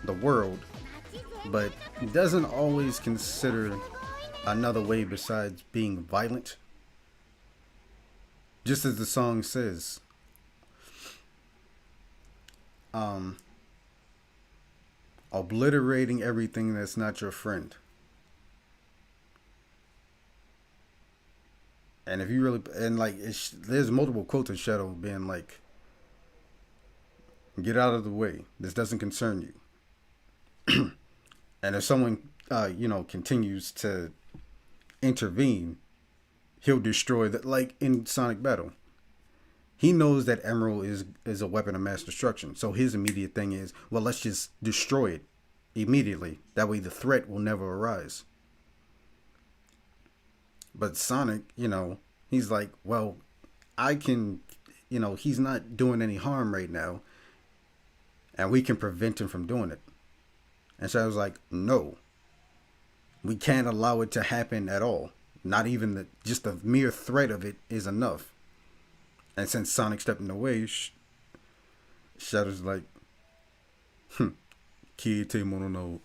the world, but doesn't always consider another way besides being violent. Just as the song says, obliterating everything that's not your friend. And if you really, and like, there's multiple quotes of Shadow being like, get out of the way. This doesn't concern you. And if someone, continues to intervene, he'll destroy that. Like in Sonic Battle, he knows that Emerald is a weapon of mass destruction. So his immediate thing is, well, let's just destroy it immediately. That way the threat will never arise. But Sonic, he's like, well, I can, he's not doing any harm right now. And we can prevent him from doing it. And so I was like, no. We can't allow it to happen at all. Not even just the mere threat of it is enough. And since Sonic stepping away, Shadow's like, Kiite mono no.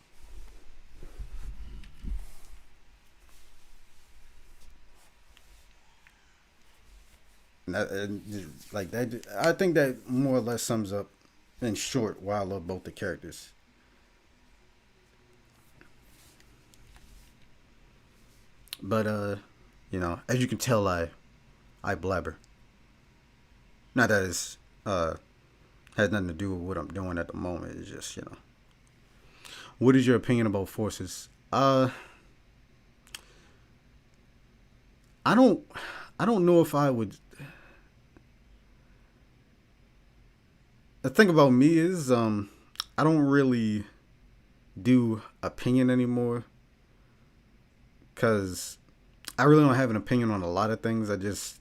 Like that, I think that more or less sums up in short why I love both the characters. But as you can tell, I blabber. Not that it's has nothing to do with what I'm doing at the moment. It's just, What is your opinion about forces? I don't know if I would. The thing about me is, I don't really do opinion anymore. Because I really don't have an opinion on a lot of things. I just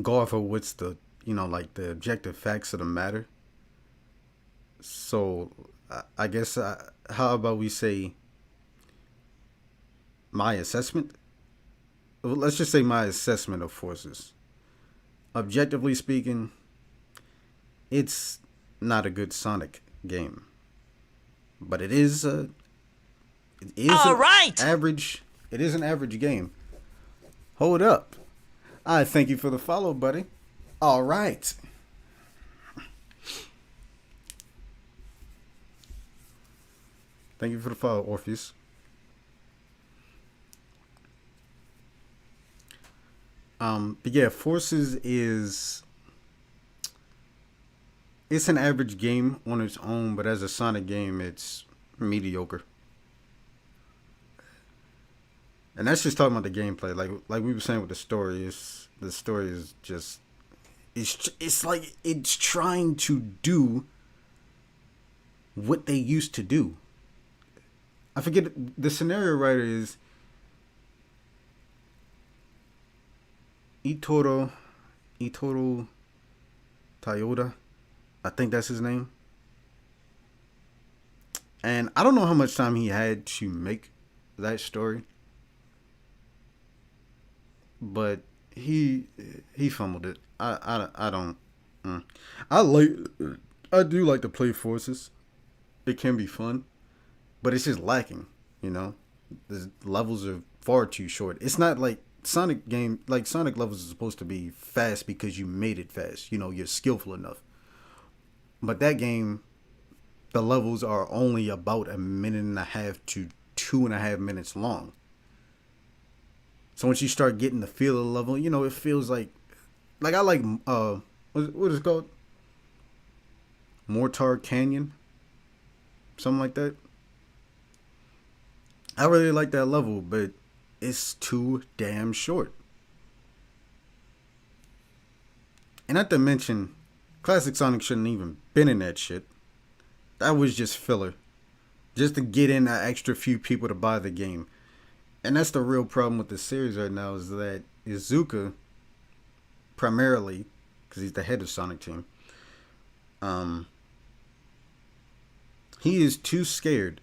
go off of what's the, the objective facts of the matter. So, I guess, how about we say my assessment? Well, let's just say my assessment of forces. Objectively speaking, it's not a good Sonic game. But it is All right. Average. It is an average game. Hold up. I thank you for the follow, buddy. All right. Thank you for the follow, Orpheus. But yeah, Forces it's an average game on its own, but as a Sonic game, it's mediocre. And that's just talking about the gameplay. Like we were saying with the story, the story is just it's like it's trying to do what they used to do. I forget the scenario writer is Itoro Toyota. I think that's his name. And I don't know how much time he had to make that story. But he fumbled it. I don't. I do like to play Forces. It can be fun, but it's just lacking. The levels are far too short. It's not like Sonic levels are supposed to be fast because you made it fast. You're skillful enough. But that game, the levels are only about 1.5 to 2.5 minutes long. So once you start getting the feel of the level, it feels like I like what is it called? Mortar Canyon, something like that. I really like that level, but it's too damn short. And not to mention, Classic Sonic shouldn't even been in that shit. That was just filler. Just to get in an extra few people to buy the game. And that's the real problem with the series right now, is that Izuka, primarily, because he's the head of Sonic Team, he is too scared.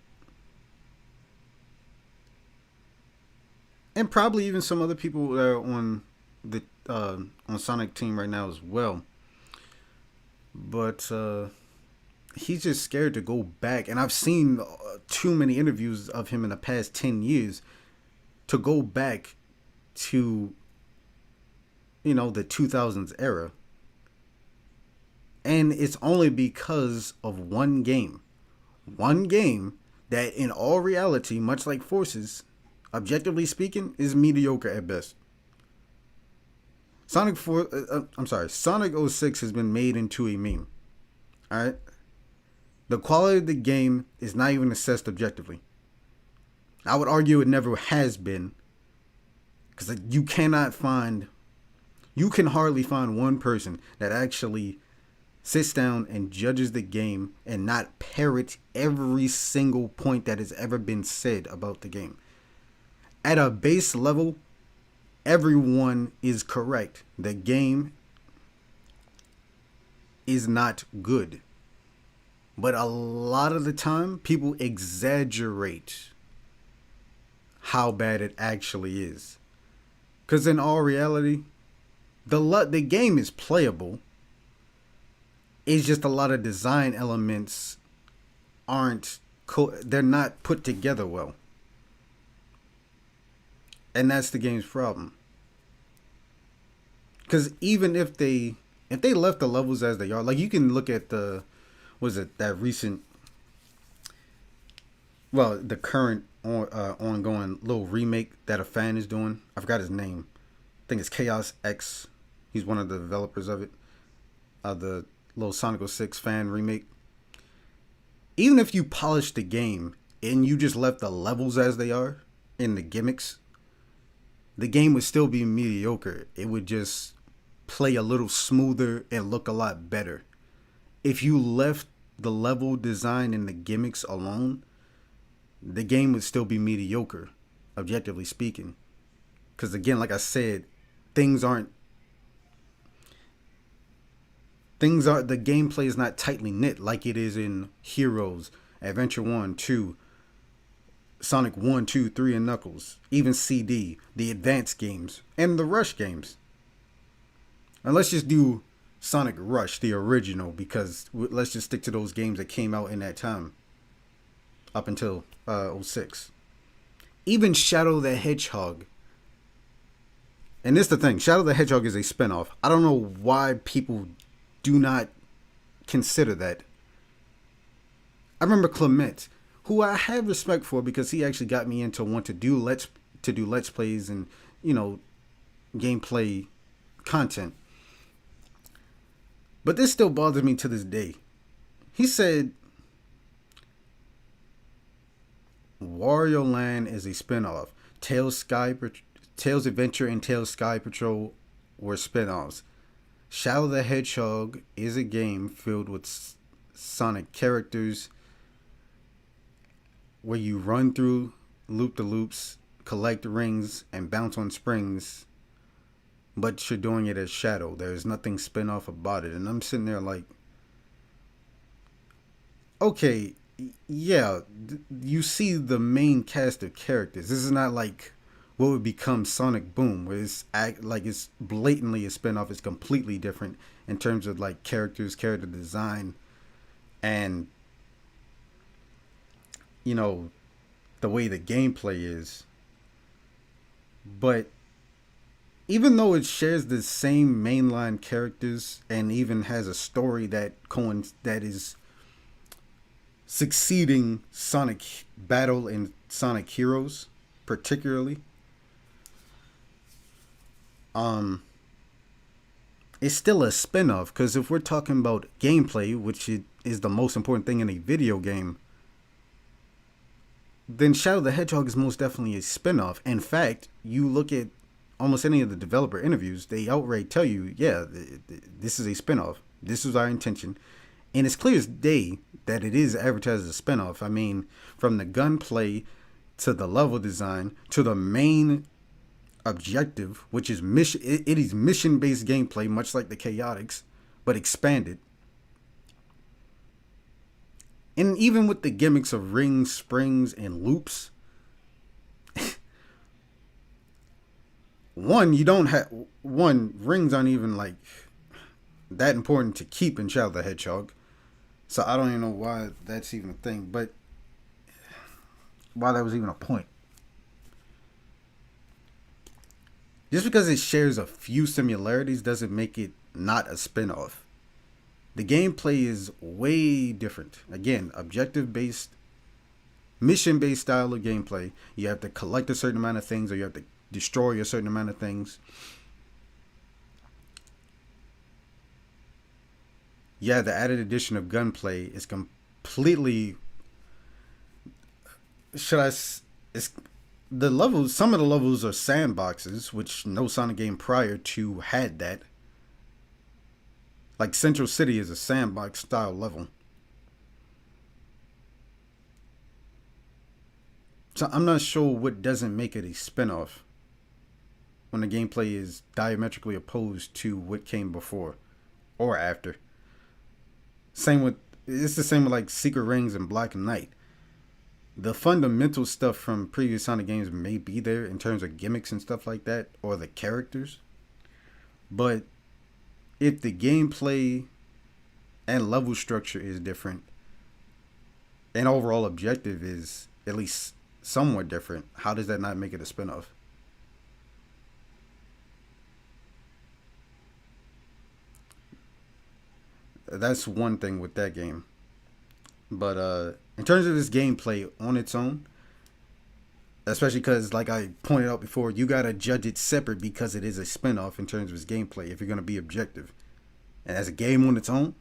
And probably even some other people that are on the on Sonic Team right now as well. But he's just scared to go back. And I've seen too many interviews of him in the past 10 years to go back to, you know, the 2000s era. And it's only because of one game. One game that in all reality, much like Forces, objectively speaking, is mediocre at best. Sonic 06 has been made into a meme. Alright? The quality of the game is not even assessed objectively. I would argue it never has been. Because you can hardly find one person that actually sits down and judges the game and not parrot every single point that has ever been said about the game. At a base level, everyone is correct. The game is not good. But a lot of the time, people exaggerate how bad it actually is. Because in all reality, the game is playable. It's just a lot of design elements they're not put together well. And that's the game's problem. Because even if they left the levels as they are, like you can look at the current ongoing little remake that a fan is doing. I forgot his name. I think it's Chaos X. He's one of the developers of it. The little Sonic 06 fan remake. Even if you polish the game and you just left the levels as they are in the gimmicks, the game would still be mediocre. It would just play a little smoother and look a lot better. If you left the level design and the gimmicks alone, the game would still be mediocre, objectively speaking. Because again, like I said, the gameplay is not tightly knit like it is in Heroes, Adventure 1, 2, Sonic 1, 2, 3, and Knuckles, even CD, the advanced games, and the Rush games. And let's just do Sonic Rush, the original, because let's just stick to those games that came out in that time, up until 06. Even Shadow the Hedgehog. And this is the thing, Shadow the Hedgehog is a spinoff. I don't know why people do not consider that. I remember Clement, who I have respect for because he actually got me into want to do let's plays and, you know, gameplay content. But this still bothers me to this day. He said Wario Land is a spinoff. Tails Adventure and Tails Sky Patrol were spinoffs. Shadow the Hedgehog is a game filled with Sonic characters where you run through loop-de-loops, collect rings, and bounce on springs, but you're doing it as Shadow. There's nothing spin-off about it. And I'm sitting there like, okay, yeah, you see the main cast of characters. This is not like what would become Sonic Boom, where it's blatantly a spinoff. It's completely different in terms of like characters, character design, and, you know, the way the gameplay is. But even though it shares the same mainline characters and even has a story that is succeeding Sonic Battle and Sonic Heroes, particularly, it's still a spin-off, because if we're talking about gameplay, which is the most important thing in a video game, then Shadow the Hedgehog is most definitely a spin-off. In fact, you look at almost any of the developer interviews, they outright tell you, yeah, this is a spinoff. This was our intention. And it's clear as day that it is advertised as a spinoff. I mean, from the gunplay to the level design to the main objective, which is mission. It is mission-based gameplay, much like the Chaotix, but expanded. And even with the gimmicks of rings, springs, and loops, rings aren't even like that important to keep in Shadow the Hedgehog. So I don't even know why that's even a thing, but why that was even a point. Just because it shares a few similarities doesn't make it not a spin-off. The gameplay is way different. Again, objective-based, mission-based style of gameplay. You have to collect a certain amount of things, or you have to destroy a certain amount of things. Yeah, the added addition of gunplay is completely... It's the levels, some of the levels are sandboxes, which no Sonic game prior to had that. Like Central City is a sandbox style level. So I'm not sure what doesn't make it a spinoff when the gameplay is diametrically opposed to what came before or after. It's the same with like Secret Rings and Black Knight. The fundamental stuff from previous Sonic games may be there in terms of gimmicks and stuff like that, or the characters. But if the gameplay and level structure is different, and overall objective is at least somewhat different, how does that not make it a spinoff? That's one thing with that game. But in terms of this gameplay on its own, especially because, like I pointed out before, you gotta judge it separate because it is a spinoff in terms of its gameplay if you're gonna be objective. And as a game on its own,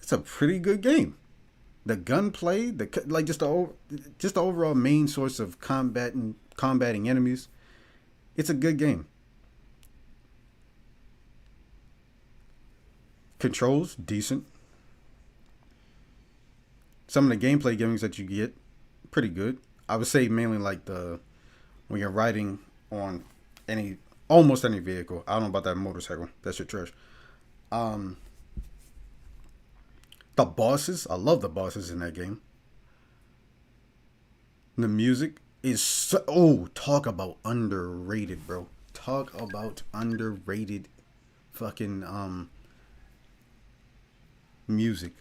it's a pretty good game. The gunplay, just the overall main source of combating enemies, it's a good game. Controls, decent. Some of the gameplay gimmicks that you get, pretty good. I would say mainly like when you're riding on almost any vehicle. I don't know about that motorcycle. That shit trash. The bosses, I love the bosses in that game. The music is talk about underrated, bro. Talk about underrated fucking music.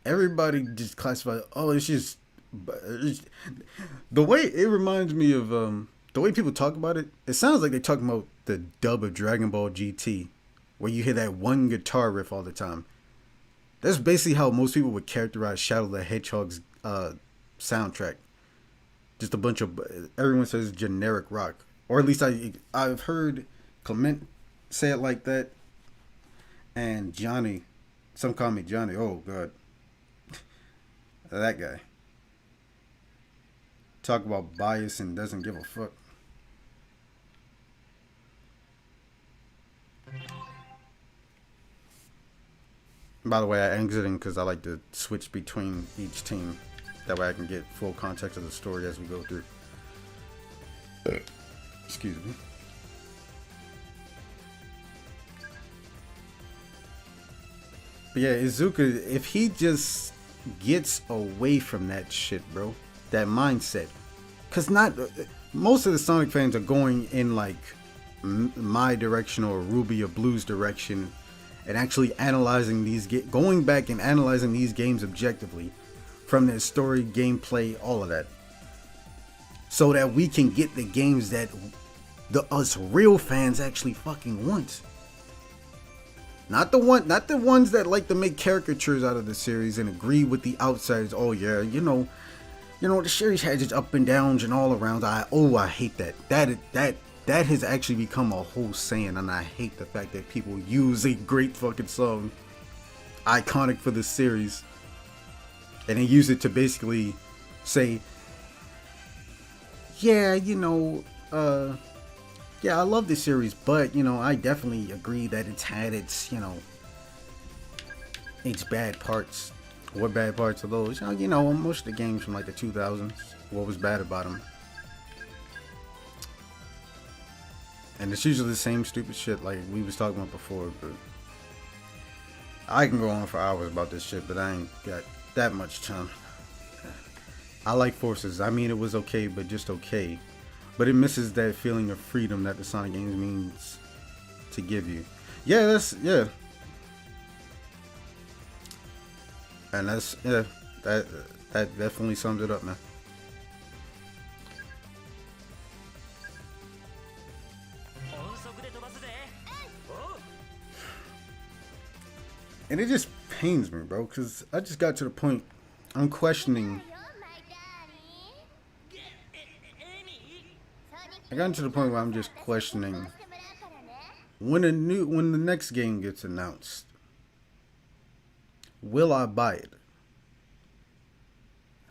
Everybody just classifies, it's the way it reminds me of the way people talk about it. It sounds like they're talking about the dub of Dragon Ball GT, where you hear that one guitar riff all the time. That's basically how most people would characterize Shadow the Hedgehog's soundtrack. Just a bunch of, everyone says generic rock, or at least I've heard Clement say it like that, and Johnny, some call me Johnny. Oh god. That guy. Talk about bias and doesn't give a fuck. By the way, I exiting because I like to switch between each team. That way I can get full context of the story as we go through. Excuse me. But yeah, Izuka, if he just gets away from that shit, bro, that mindset, because most of the Sonic fans are going in like my direction or Ruby or Blue's direction, and actually analyzing going back and analyzing these games objectively from their story, gameplay, all of that, so that we can get the games that us real fans actually fucking want. Not the ones that like to make caricatures out of the series and agree with the outsiders. Oh yeah, you know, the series has its up and downs and all around. I hate that. That has actually become a whole saying, and I hate the fact that people use a great fucking song, iconic for the series, and they use it to basically say, yeah, Yeah, I love this series, but you know, I definitely agree that it's had its, you know, its bad parts. What bad parts are those? You know, most of the games from like the 2000s. What was bad about them? And it's usually the same stupid shit like we was talking about before. But I can go on for hours about this shit, but I ain't got that much time. I like Forces. I mean, it was okay, but just okay. But it misses that feeling of freedom that the Sonic games means to give you. Yeah, yeah. And that definitely sums it up, man. And it just pains me, bro, because I just got to the point I'm questioning. I got to the point where I'm just questioning when the next game gets announced, will I buy it?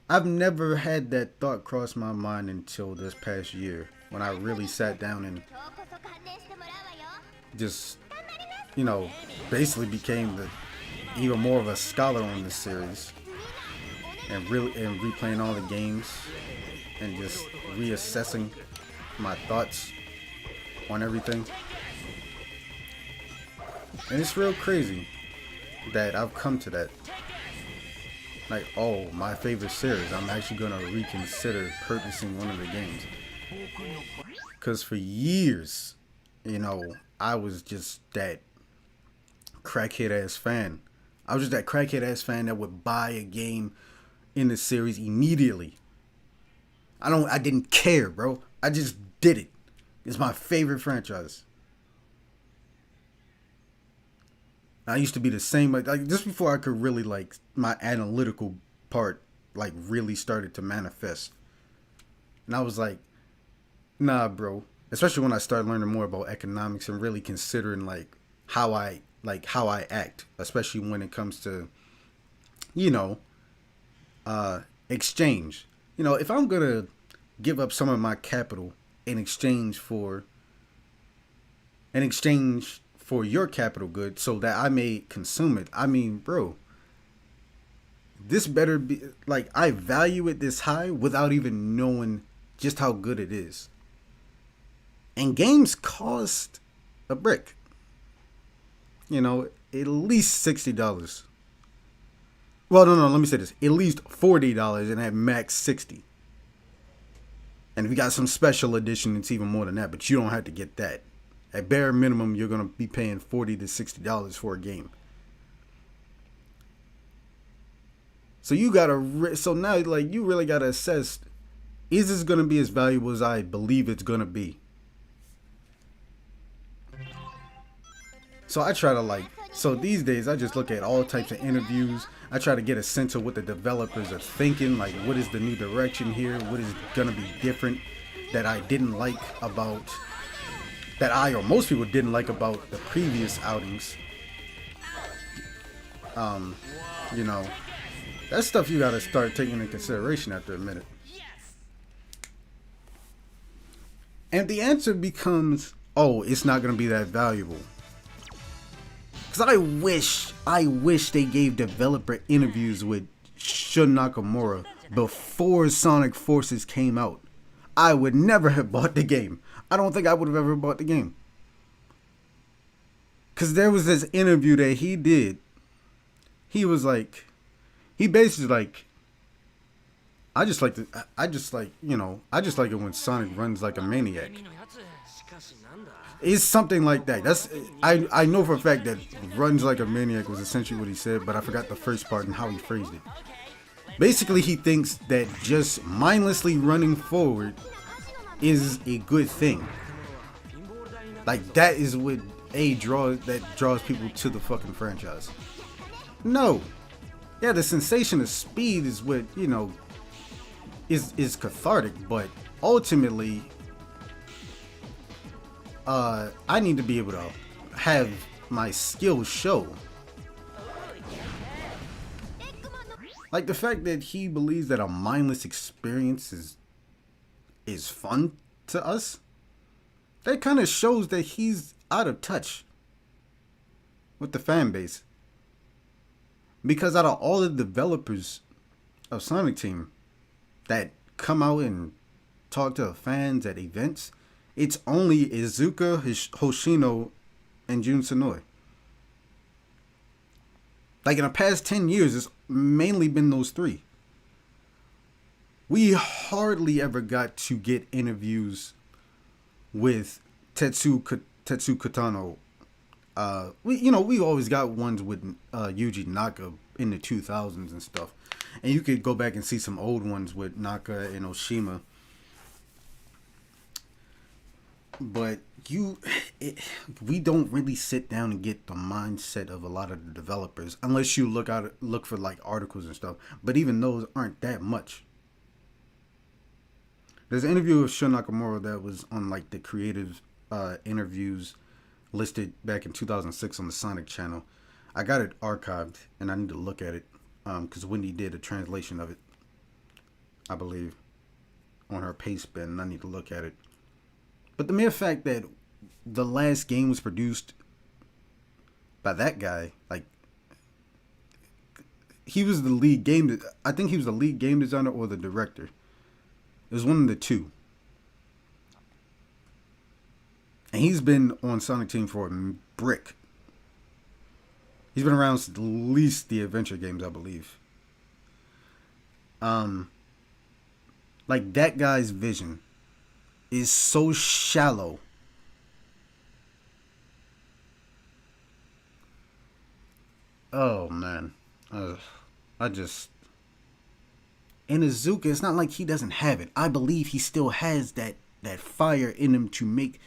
I've never had that thought cross my mind until this past year when I really sat down and just, you know, basically became even more of a scholar on this series and replaying all the games and just reassessing my thoughts on everything. And it's real crazy that I've come to that. Like, oh, my favorite series, I'm actually going to reconsider purchasing one of the games. Because for years, you know, I was just that crackhead ass fan. I was just that crackhead ass fan that would buy a game in the series immediately. I didn't care, bro. I just did it. It's my favorite franchise. I used to be the same, like just before I could really, like, my analytical part, like, really started to manifest. And I was like, nah, bro. Especially when I started learning more about economics and really considering, like, how I act, especially when it comes to, you know, exchange. You know, if I'm gonna give up some of my capital in exchange for your capital good so that I may consume it. I mean, bro, this better be, like, I value it this high without even knowing just how good it is. And games cost a brick. You know, at least $60. Well, no, let me say this. At least $40 and at max 60. And if you got some special edition, it's even more than that, but you don't have to get that. At bare minimum, you're going to be paying $40 to $60 for a game. So so now, like, you really got to assess, is this going to be as valuable as I believe it's going to be? So I try to, so these days I just look at all types of interviews. I try to get a sense of what the developers are thinking, like what is the new direction here? What is going to be different that I didn't like about, that I or most people didn't like about the previous outings. You know, that's stuff you gotta start taking into consideration after a minute. And the answer becomes, oh, it's not gonna be that valuable. Cause I wish they gave developer interviews with Shun Nakamura before Sonic Forces came out. I would never have bought the game. I don't think I would have ever bought the game. Cause there was this interview that he did. He was like, he basically like, I just like it when Sonic runs like a maniac. It's something like that. I know for a fact that runs like a maniac was essentially what he said, but I forgot the first part and how he phrased it. Basically, he thinks that just mindlessly running forward is a good thing. Like, that is what draws people to the fucking franchise. No. Yeah, the sensation of speed is what, you know, is cathartic, but ultimately I need to be able to have my skills show. Like, the fact that he believes that a mindless experience is fun to us, that kind of shows that he's out of touch with the fan base. Because out of all the developers of Sonic Team that come out and talk to fans at events, it's only Iizuka, Hoshino, and Jun Senoi. Like in the past 10 years, it's mainly been those three. We hardly ever got to get interviews with Tetsu Kitano. We always got ones with Yuji Naka in the 2000s and stuff. And you could go back and see some old ones with Naka and Oshima. But we don't really sit down and get the mindset of a lot of the developers unless you look for like articles and stuff. But even those aren't that much. There's an interview with Shun Nakamura that was on like the creative interviews listed back in 2006 on the Sonic channel. I got it archived and I need to look at it because Wendy did a translation of it, I believe, on her Pastebin, and I need to look at it. But the mere fact that the last game was produced by that guy, like, he was the lead game. I think he was the lead game designer or the director. It was one of the two. And he's been on Sonic Team for a brick. He's been around since at least the adventure games, I believe. Like, that guy's vision is so shallow. Oh, man. And Iizuka, it's not like he doesn't have it. I believe he still has that fire in him to make.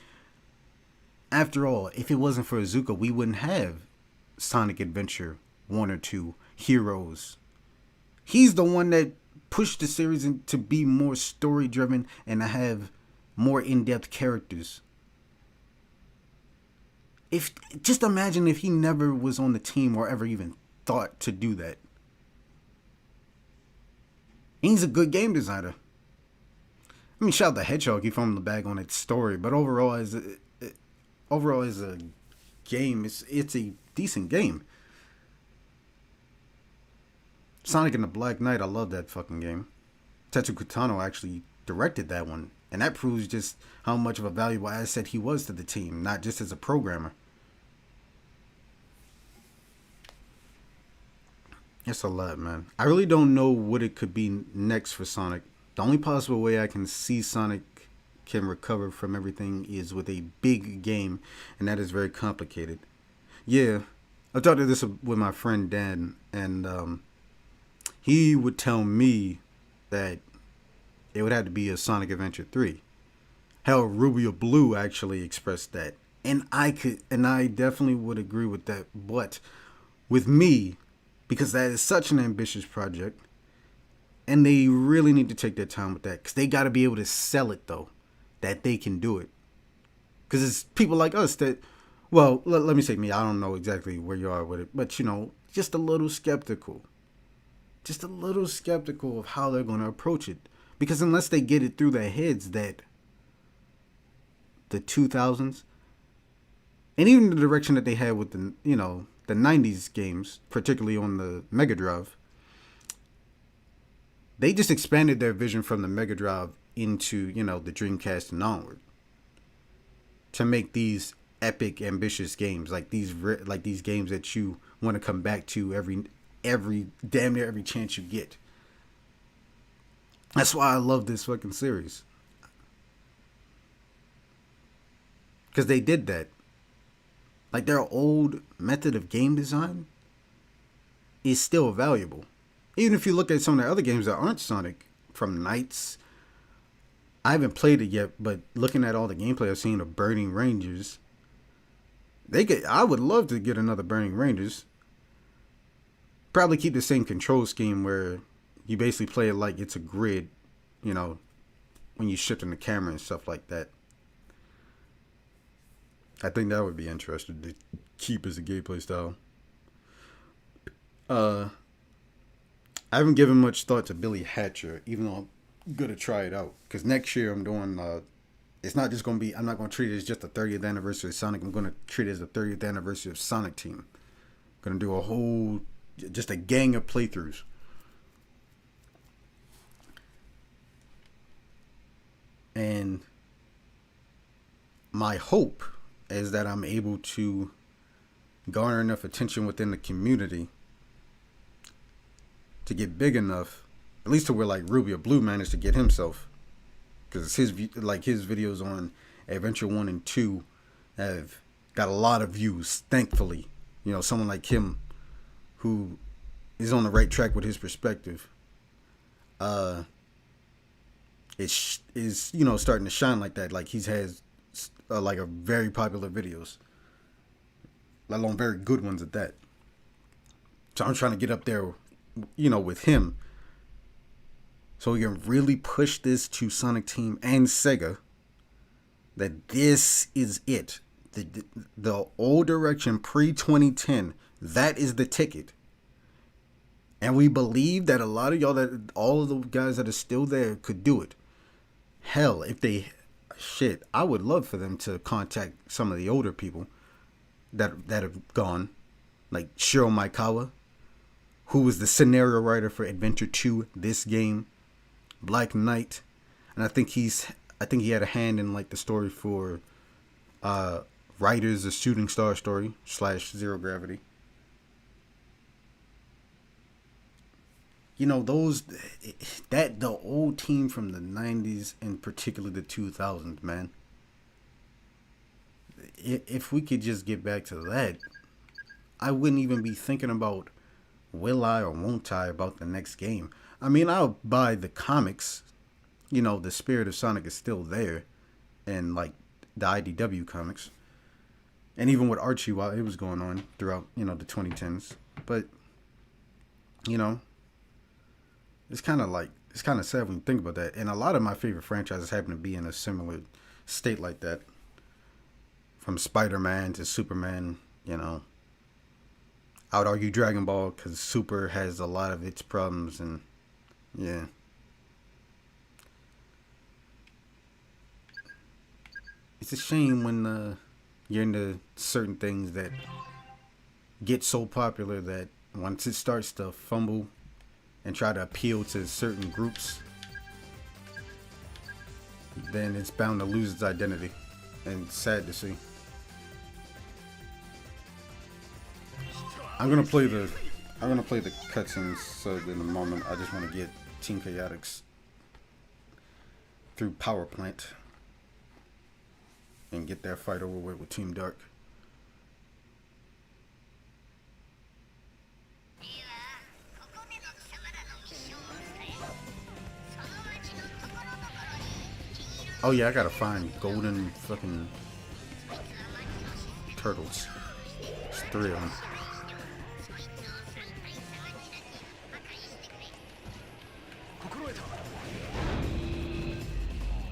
After all, if it wasn't for Iizuka, we wouldn't have Sonic Adventure 1 or 2, Heroes. He's the one that pushed the series to be more story-driven and to have more in-depth characters. Just imagine if he never was on the team or ever even thought to do that. He's a good game designer. I mean, shout out to Hedgehog, he found the bag on its story, but overall as a game, it's a decent game. Sonic and the Black Knight, I love that fucking game. Tetsu Kitano actually directed that one, and that proves just how much of a valuable asset he was to the team, not just as a programmer. It's a lot, man. I really don't know what it could be next for Sonic. The only possible way I can see Sonic can recover from everything is with a big game, and that is very complicated. Yeah, I talked to this with my friend Dan, and he would tell me that it would have to be a Sonic Adventure 3. Hell, Ruby or Blue actually expressed that. And I definitely would agree with that. But with me, because that is such an ambitious project, and they really need to take their time with that, because they got to be able to sell it, though, that they can do it. Because it's people like us that, well, let me say me, I don't know exactly where you are with it, but, just a little skeptical. Just a little skeptical of how they're going to approach it. Because unless they get it through their heads that the 2000s, and even the direction that they had with the 90s games, particularly on the Mega Drive, they just expanded their vision from the Mega Drive into, the Dreamcast and onward to make these epic, ambitious games, like these games that you want to come back to every damn near every chance you get. That's why I love this fucking series, because they did that. Like, their old method of game design is still valuable. Even if you look at some of the other games that aren't Sonic, from Knights, I haven't played it yet, but looking at all the gameplay I've seen of Burning Rangers, I would love to get another Burning Rangers. Probably keep the same control scheme where you basically play it like it's a grid, when you shift in the camera and stuff like that. I think that would be interesting to keep as a gameplay style. I haven't given much thought to Billy Hatcher, even though I'm gonna try it out. Because next year I'm doing It's not just going to be, I'm not going to treat it as just the 30th anniversary of Sonic. I'm going to treat it as the 30th anniversary of Sonic Team. I'm going to do a whole, just a gang of playthroughs. And my hope is that I'm able to garner enough attention within the community to get big enough, at least to where like Ruby or Blue managed to get himself. Because his videos on Adventure 1 and 2 have got a lot of views, thankfully. You know, someone like him who is on the right track with his perspective is, you know, starting to shine like that. Like he's has like a very popular videos, let alone very good ones at that. So I'm trying to get up there, you know, with him, so we can really push this to Sonic Team and Sega that this is it. The old direction pre-2010, that is the ticket. And we believe that a lot of y'all, that all of the guys that are still there could do it. Hell, if they, shit, I would love for them to contact some of the older people that have gone, like Shiro Maikawa, who was the scenario writer for Adventure 2, this game, Black Knight, and I think he had a hand in like the story for Riders, a Shooting Star story / Zero Gravity. You know, the old team from the 90s and particularly the 2000s, man. If we could just get back to that, I wouldn't even be thinking about will I or won't I about the next game. I mean, I'll buy the comics. You know, the spirit of Sonic is still there. And, like, the IDW comics. And even with Archie while it was going on throughout, you know, the 2010s. But, you know, it's kind of sad when you think about that. And a lot of my favorite franchises happen to be in a similar state like that. From Spider-Man to Superman, you know. I would argue Dragon Ball, because Super has a lot of its problems, and yeah. It's a shame when you're into certain things that get so popular that once it starts to fumble and try to appeal to certain groups, then it's bound to lose its identity, and it's sad to see. I'm gonna play the cutscenes so in a moment. I just want to get Team Chaotix through Power Plant and get that fight over with Team Dark. Oh yeah, I gotta find golden fucking turtles. There's 3 of them.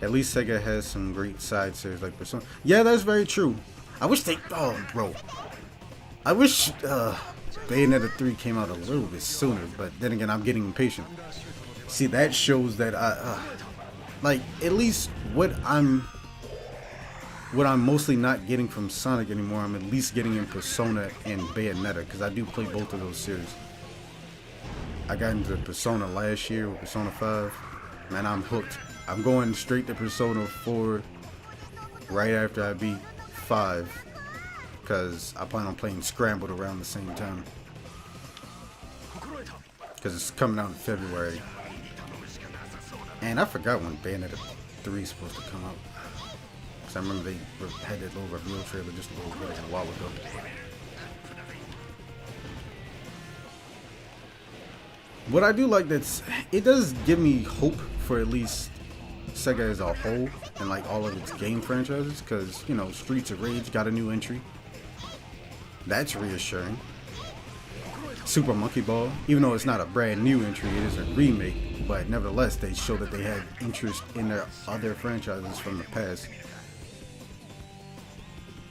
At least Sega has some great side series like Persona. Yeah, that's very true. I wish they... Oh, bro. I wish Bayonetta 3 came out a little bit sooner, but then again, I'm getting impatient. See, that shows that like, at least what I'm mostly not getting from Sonic anymore, I'm at least getting in Persona and Bayonetta, because I do play both of those series. I got into Persona last year with Persona 5. Man, I'm hooked. I'm going straight to Persona 4 right after I beat 5, because I plan on playing Scrambled around the same time, because it's coming out in February. And I forgot when Bayonetta 3 is supposed to come out, because I remember they had that little reveal trailer just a while ago. What I do like, it does give me hope for at least Sega as a whole and like all of its game franchises, because, you know, Streets of Rage got a new entry. That's reassuring. Super Monkey Ball, even though it's not a brand new entry, it is a remake, but nevertheless they show that they had interest in their other franchises from the past.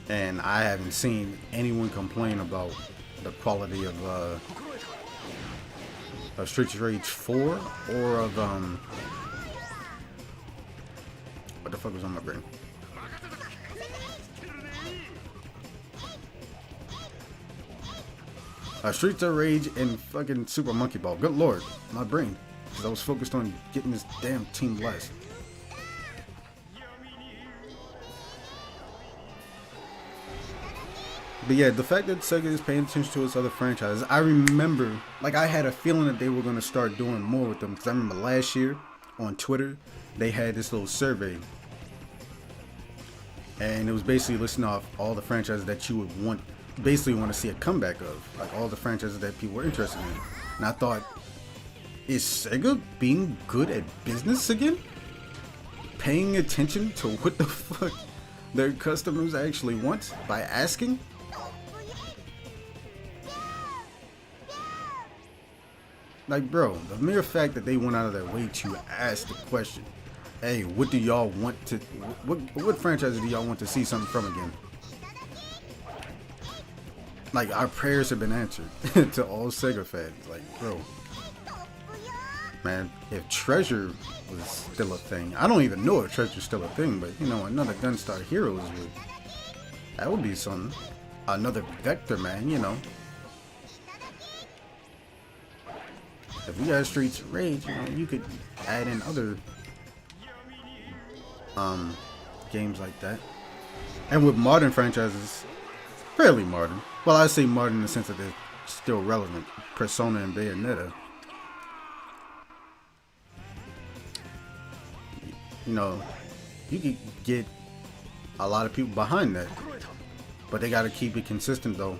And I haven't seen anyone complain about the quality of Streets of Rage 4 or of What the fuck was on my brain? Streets of Rage and fucking Super Monkey Ball. Good lord, my brain. Because I was focused on getting this damn team blessed. But yeah, the fact that Sega is paying attention to its other franchises, I remember, like I had a feeling that they were going to start doing more with them. Because I remember last year on Twitter, they had this little survey. And it was basically listing off all the franchises that you would want to see a comeback of. Like all the franchises that people were interested in. And I thought, is Sega being good at business again? Paying attention to what the fuck their customers actually want by asking? Like, bro, the mere fact that they went out of their way to ask the question, hey, what do y'all want to, what franchises do y'all want to see something from again? Like, our prayers have been answered to all Sega fans. Like, bro, man, if Treasure was still a thing, I don't even know if Treasure's still a thing, but, you know, another Gunstar Heroes would, that would be something. Another Vector, man, you know. If we got Streets of Rage, you know, you could add in other games like that. And with modern franchises, fairly modern. Well, I say modern in the sense that they're still relevant. Persona and Bayonetta. You know, you could get a lot of people behind that. But they gotta keep it consistent though.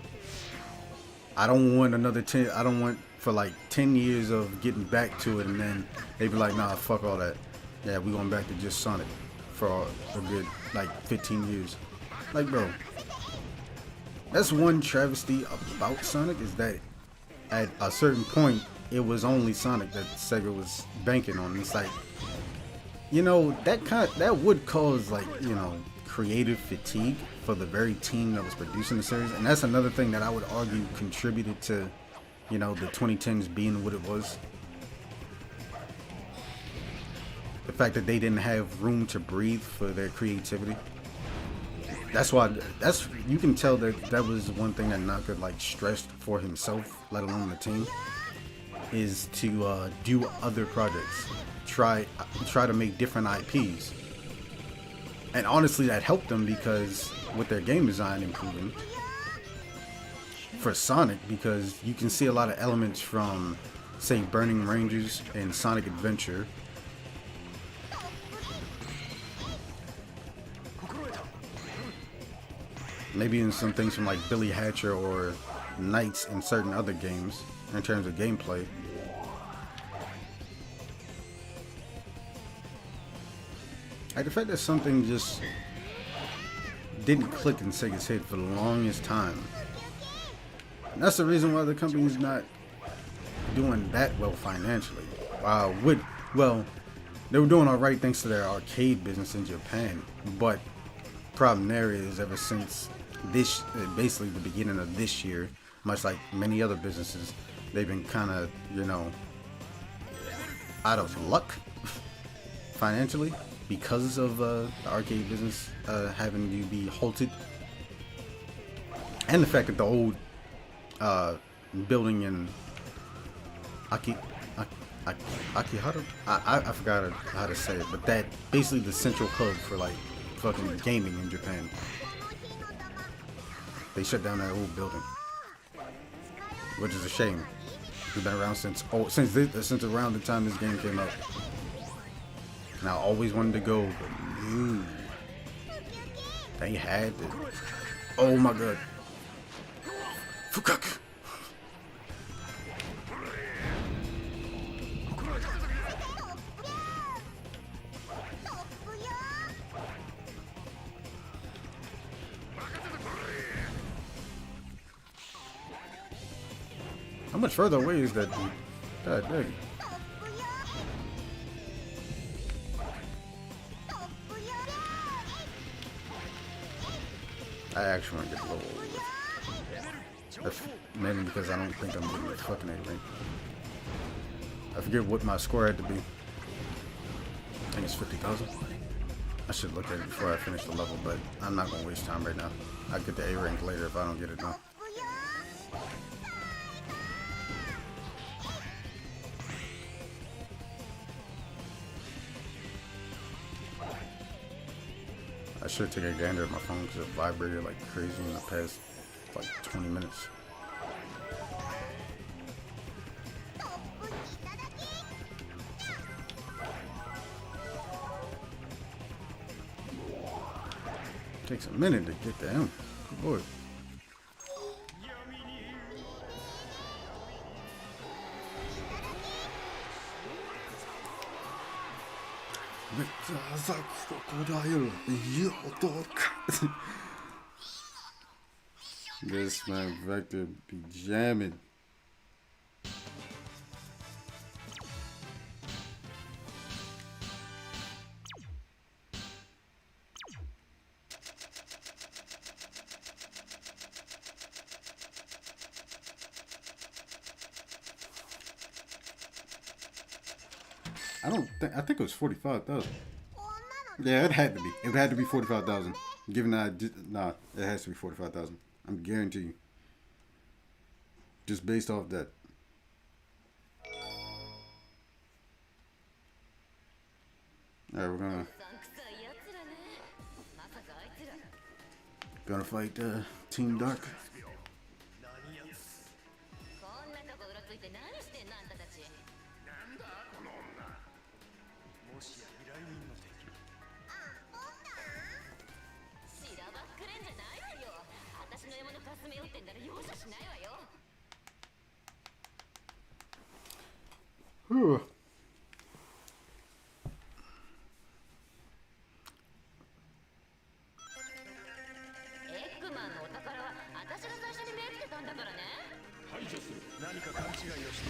I don't want another 10, I don't want for like 10 years of getting back to it and then they be like, nah, fuck all that. Yeah, we going back to just Sonic for a good like 15 years. Like, bro, that's one travesty about Sonic, is that at a certain point it was only Sonic that Sega was banking on. It's like, you know, that would cause, like, you know, creative fatigue for the very team that was producing the series. And that's another thing that I would argue contributed to, you know, the 2010s being what it was. The fact that they didn't have room to breathe for their creativity. That's why, you can tell that that was one thing that Naka like stressed for himself, let alone the team, is to do other projects, try to make different IPs. And honestly, that helped them because with their game design improving for Sonic, because you can see a lot of elements from, say, Burning Rangers and Sonic Adventure. Maybe in some things from like Billy Hatcher or Knights in certain other games in terms of gameplay. Like the fact that something just didn't click in Sega's head for the longest time. And that's the reason why the company's not doing that well financially. Well, they were doing alright thanks to their arcade business in Japan, but the problem there is ever since this, basically the beginning of this year, much like many other businesses, they've been kind of, you know, out of luck financially because of the arcade business having to be halted, and the fact that the old building in Akihara, I forgot how to say it, but that basically the central hub for like fucking gaming in Japan. They shut down that old building, which is a shame. It's been around since around the time this game came out. And I always wanted to go, but no, they had to. Oh my god. Fukak. How much further away is that dude? God dang. I actually want to get low with. That's mainly because I don't think I'm getting like fucking anything. I forget what my score had to be. I think it's 50,000. I should look at it before I finish the level, but I'm not gonna waste time right now. I'll get the A rank later if I don't get it now. I should take a gander at my phone because it vibrated like crazy in the past like 20 minutes. Takes a minute to get to him. Good boy. Crocodile, this man Vector be jamming. I think it was 45,000. Yeah, it had to be. It had to be 45,000. Given that I did, nah, it has to be 45,000. I'm guarantee you. Just based off that. Alright, we're gonna fight Team Dark. Whew.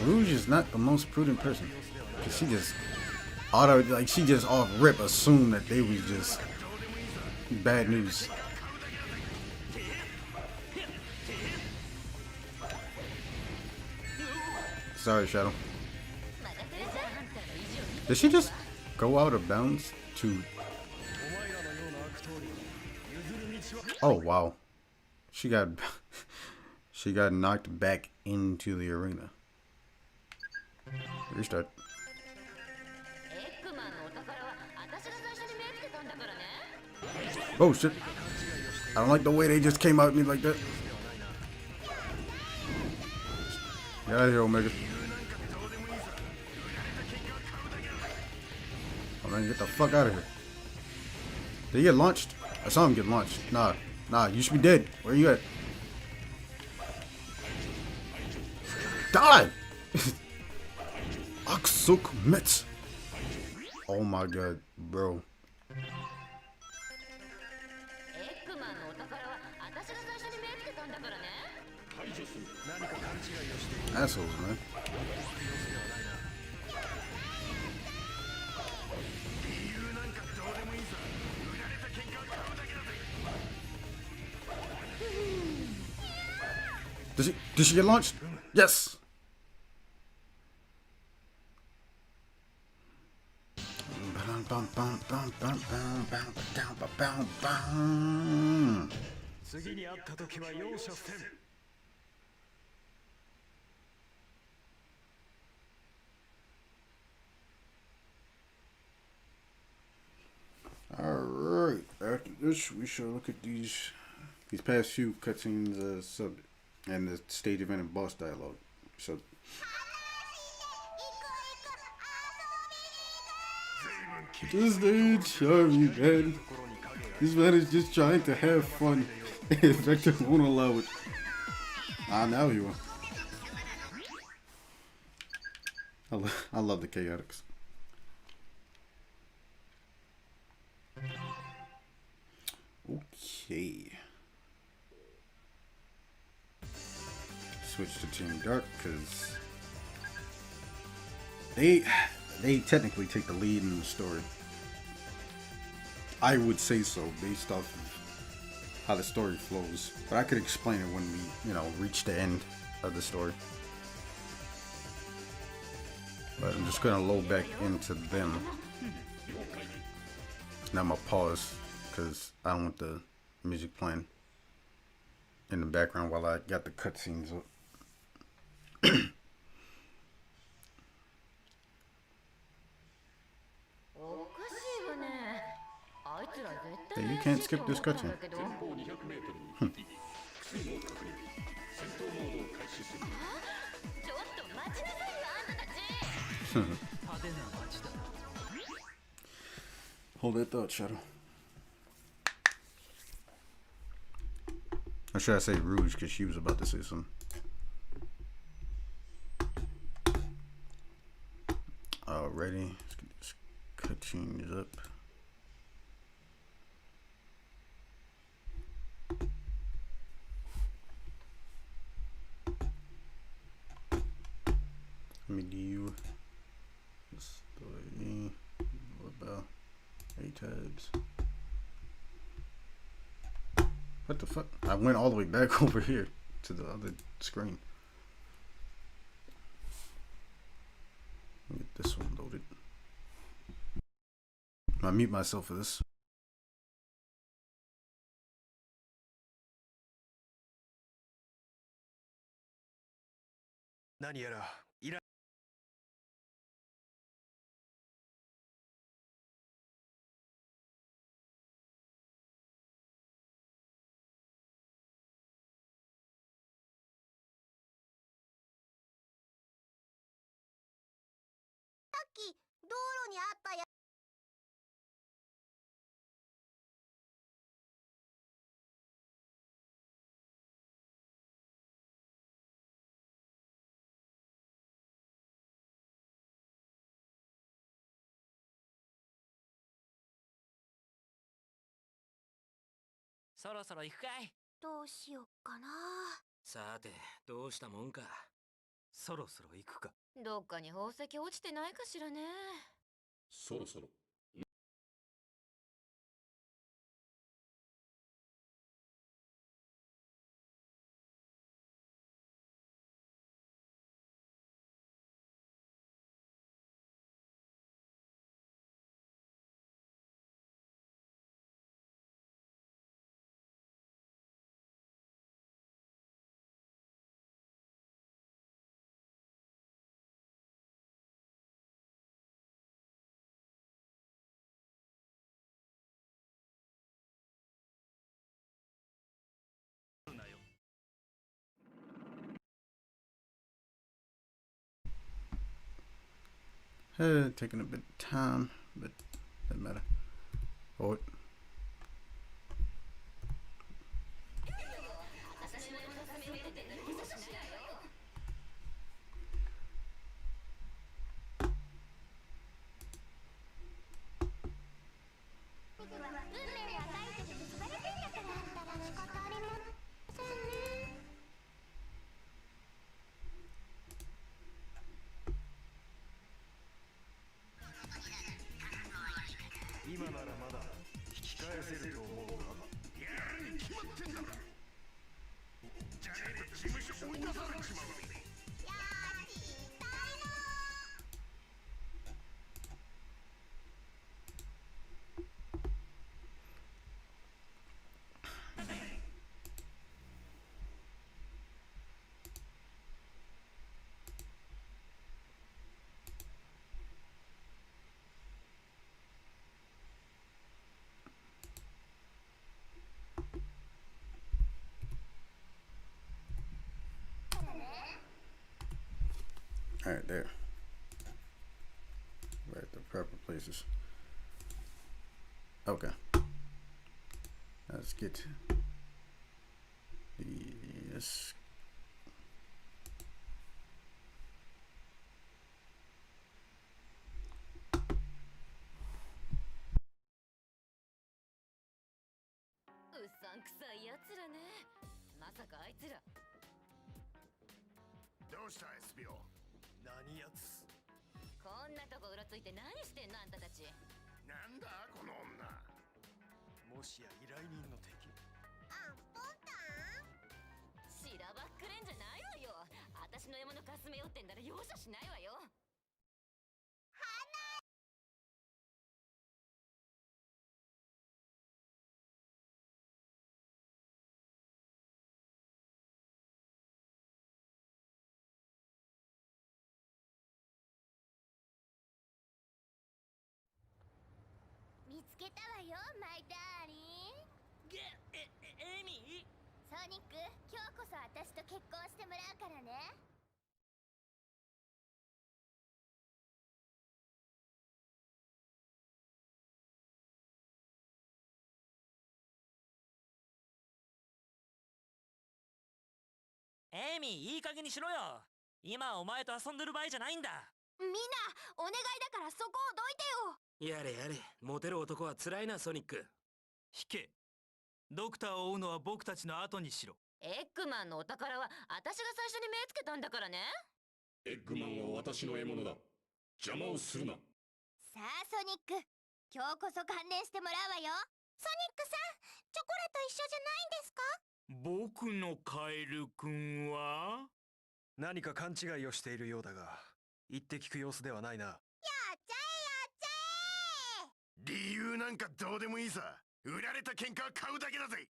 Rouge is not the most prudent person, cause she just she just off rip assumed that they was just bad news. Sorry, Shadow. Did she just go out of bounds to... Oh, wow. She got knocked back into the arena. Restart. Oh, shit. I don't like the way they just came out at me like that. Get out of here, Omega. Oh man, get the fuck out of here. Did he get launched? I saw him get launched. Nah, you should be dead. Where you at? Die! Aksuk Metz. Oh my god, bro. Assholes, man. Did she get launched? Yes. Alright, after this we shall look at these past few cutscenes and the stage event and boss dialogue. So this dude charming, man. This man is just trying to have fun. And Vector won't allow it. Ah, now he will. I love the chaotics. Okay. Switch to Team Dark because they technically take the lead in the story. I would say so based off of how the story flows, but I could explain it when we, reach the end of the story. But I'm just gonna load back into them. Now I'm gonna pause because I don't want the music playing in the background while I got the cutscenes up. Hey, you can't skip this cutscene. 派手な街だ。 Hold that thought, Shadow. Or should I say Rouge, because she was about to say something. Alrighty, let's get this cutscenes up. Let me do story about 8 tabs. What the fuck? I went all the way back over here to the other screen. Let me get this one loaded. I mute myself for this. 何やら依頼。さっき道路にあったやそろそろ行くかい。どうしよっかな。さて、どうしたもんか。そろそろ行くか。どっかに宝石落ちてないかしらね。そろそろ。Taking a bit of time, but doesn't matter. Hold it. All right, there. We're at the proper places. Okay. Let's get this. SBO 何やつ。こんなとこうろついて何してんのあんたたち。なんだこの女。もしや依頼人の敵。アンポンタン。しらばっくれんじゃないわよ。私の獲物かすめよってんだら容赦しないわよ。見つけたわよ、マイダーリン。エミー。ソニック、今日こそ私と結婚してもらうからね。エミー、いい加減にしろよ。今お前と遊んでる場合じゃないんだ。みんな、お願いだからそこをどいてよ。やれやれ、モテる男は辛いな、ソニック。引け。ドクターを追うのは僕たちの後にしろ。エッグマンのお宝は私が最初に目つけたんだからね。エッグマンは私の獲物だ。邪魔をするな。さあ、ソニック、今日こそ観念してもらうわよ。ソニックさん、チョコラと一緒じゃないんですか？僕のカエルくんは何か勘違いをしているようだが、言って聞く様子ではないな。やっちゃえやっちゃえ。理由なんかどうでもいいさ。売られた喧嘩は買うだけだぜ。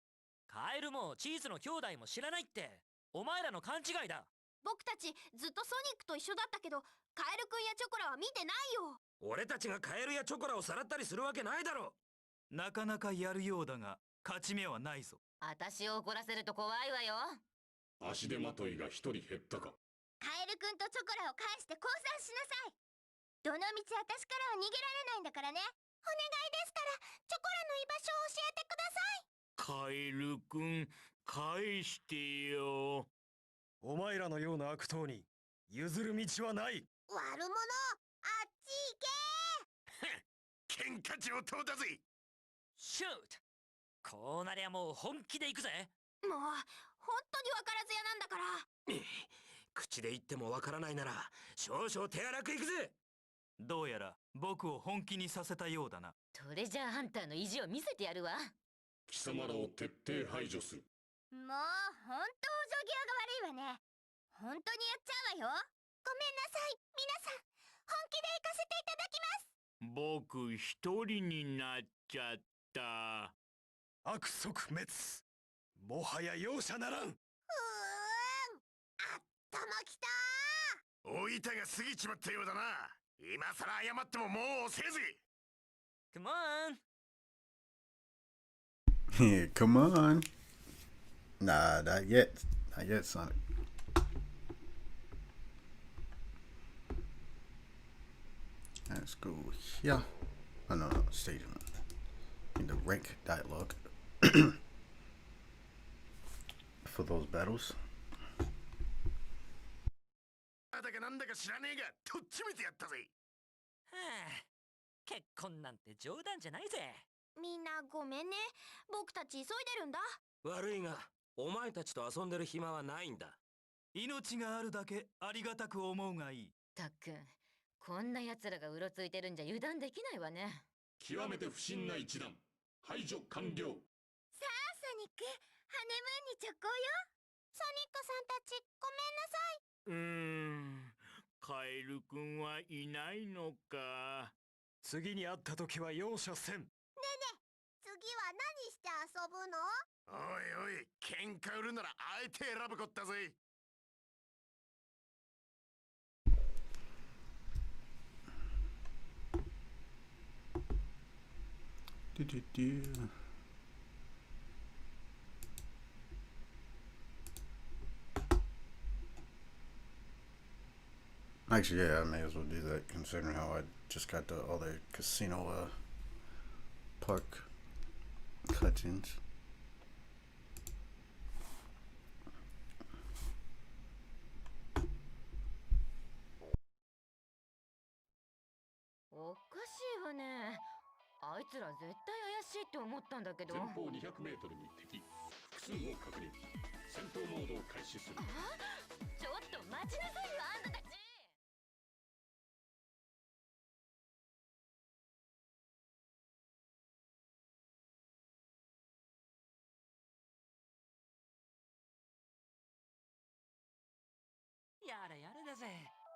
カエルもチーズの兄弟も知らないって。お前らの勘違いだ。僕たちずっとソニックと一緒だったけど、カエルくんやチョコラは見てないよ。俺たちがカエルやチョコラをさらったりするわけないだろ。なかなかやるようだが、勝ち目はないぞ。私を怒らせると怖いわよ。足手まといが一人減ったか。カエルくんとチョコラを返して降参しなさい。どのみち私からは逃げられないんだからね。お願いですから、チョコラの居場所を教えてください。カエルくん、返してよ。お前らのような悪党に譲る道はない。悪者、あっち行け。喧嘩上等だぜ。シュート。こうなりゃもう本気で行くぜ。もう本当に分からず屋なんだから。口で言ってもわからないなら少々手荒くいくぜ。どうやら僕を本気にさせたようだな。トレジャーハンターの意地を見せてやるわ。貴様らを徹底排除する。もう本当お行儀が悪いわね。本当にやっちゃうわよ。ごめんなさい、皆さん。本気で行かせていただきます。僕一人になっちゃった。悪即滅。もはや容赦ならん。頭きたおいたが過ぎちまったようだな。今さら謝ってももう遅えぜ。Come on. Yeah, come on. Nah, not yet. Not yet, Sonic. Let's go here. Oh, no, no, stadium. In the rank dialogue. For those battles. だかなんだか知らねえがとっちめてやったぜ。はあ、結婚なんて冗談じゃないぜ。みんなごめんね。僕たち急いでるんだ。悪いが、お前たちと遊んでる暇はないんだ。命があるだけありがたく思うがいい。たっくん、こんな奴らがうろついてるんじゃ油断できないわね。極めて不審な一団。排除完了。さあ、ソニック、ハネムーンに直行よ。ソニックさんたち、ごめんなさい。カエルくんはいないのか。次に会った時は容赦せん。ねえねえ、次は何して遊ぶの？おいおい、喧嘩売るならあえて選ぶこったぜ。Actually, yeah, I may as well do that considering how I just got all the casino park cutscenes. おかしいわね。あいつら絶対怪しいって思ったんだけど。前方200メートルに敵。複数を確認。戦闘モードを開始する。ちょっと待ちなさいよ、あんたたち。やれやれだぜ。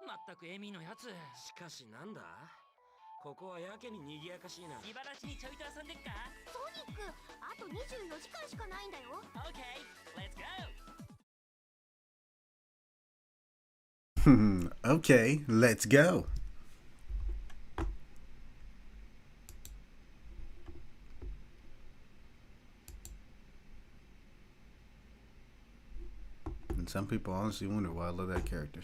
まったくエミのやつ。しかしなんだ、ここはやけに賑やかしいな。気晴らしにちょいと遊んでっか。ソニック、あと24時間しかないんだよ。Okay, let's go. Okay, let's go. And some people honestly wonder why I love that character.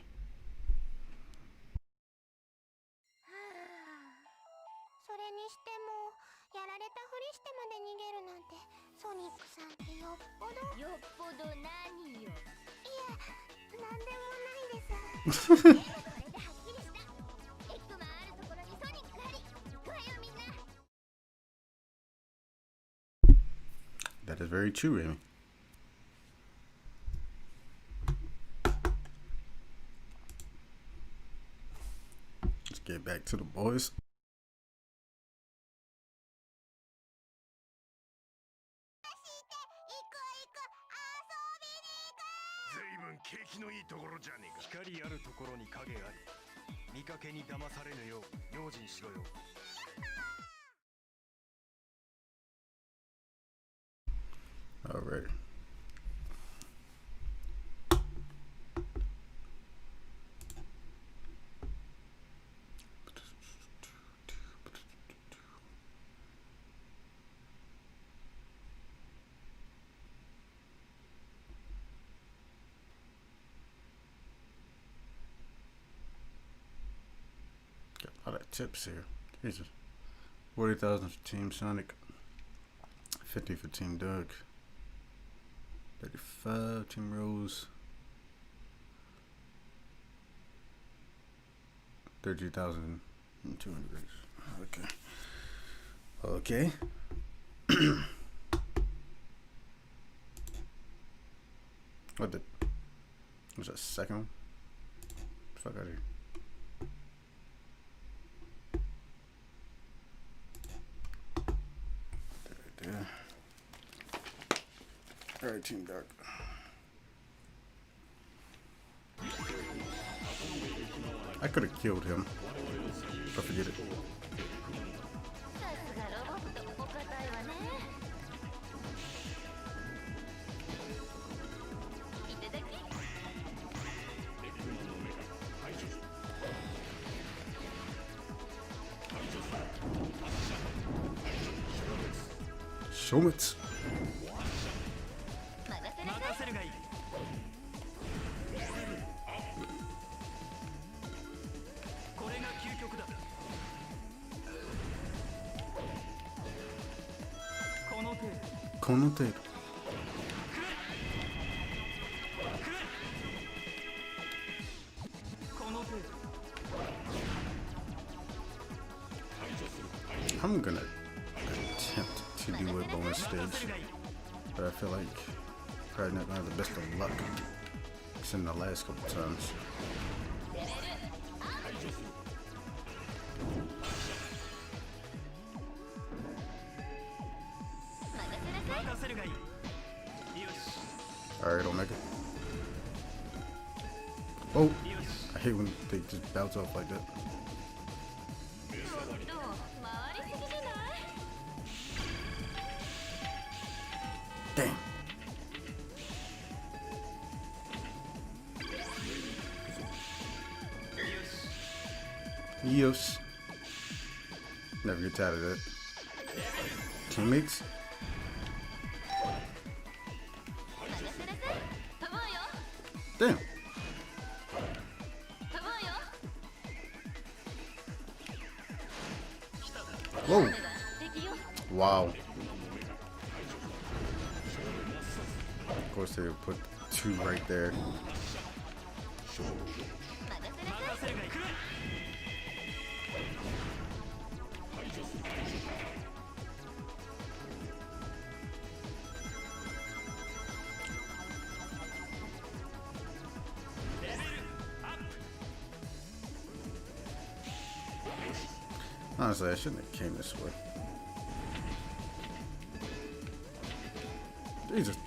それにしてもやられたふりしてまで逃げるなんてソニックさんってよっぽど何よ。いえ、なんでもないです。これではっきりした。エッグマンあるところにソニックあり。行くわよみんな。 That is very true, Amy. Let's get back to the boys. 景気のいいところじゃねえか。光あるところに影あり。見かけに騙されぬよう用心しろよ。Alright. Got a lot of tips here. Jesus. 40,000 for Team Sonic. 50 for Team Doug. 35 Team Rose. 30,200. Okay. What the? Was that second one? Fuck out of here. There. Alright, Team Dark. I could have killed him. But forget it. Shomits. Konote. I'm gonna attempt to do a bonus stage, but I feel like probably not gonna have the best of luck. It's in the last couple times. Alright, Omega. Oh! I hate when they just bounce off like that. Damn. Yos. Never get tired of that. Teammates? Damn. Whoa. Wow. Of course they would put two right there. Honestly, I shouldn't have came this way. Jesus.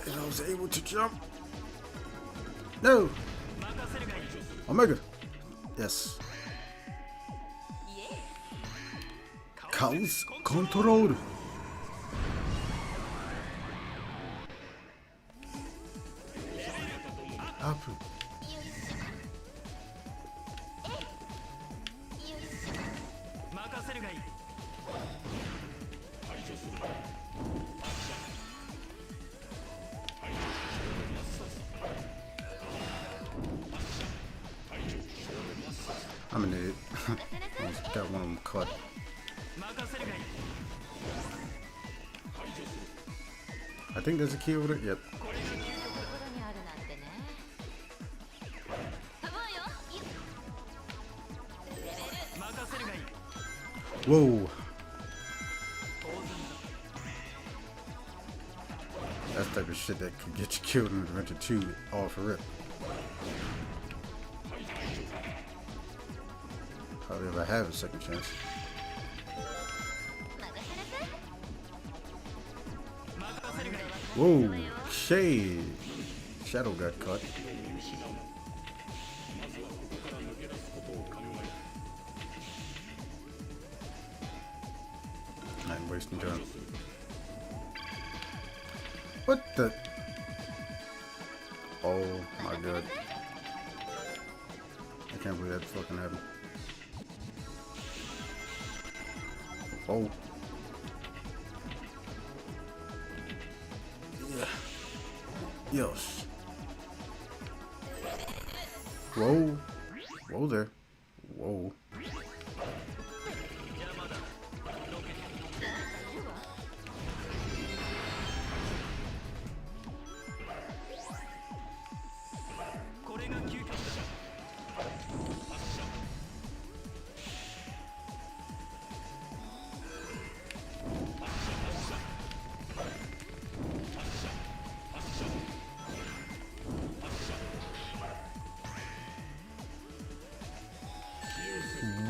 And I was able to jump. No! Omega! Yes. カオスコントロール。アップ。任せるがいい。I'm an idiot. Almost got one of them caught. 任せるがいい。 I think there's a key over there. Yep. これが究極のところにあるなんてね。飛ぶわよ。任せるがいい。 Whoa. That's the type of shit that could get you killed in Adventure 2 off rip. Hardly ever have a second chance. Whoa, shade. Shadow got caught. I'm wasting time. What the? Oh my god. I can't believe that fucking happened. Oh. Yes. Whoa. Whoa there. Whoa.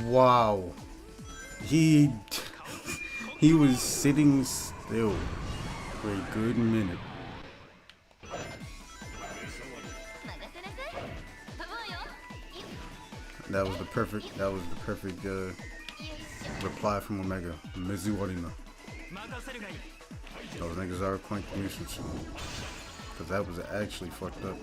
Wow. He was sitting still for a good minute. That was the perfect reply from Omega. Mizuwarina. Those niggas are quite nuisance. Cause that was actually fucked up.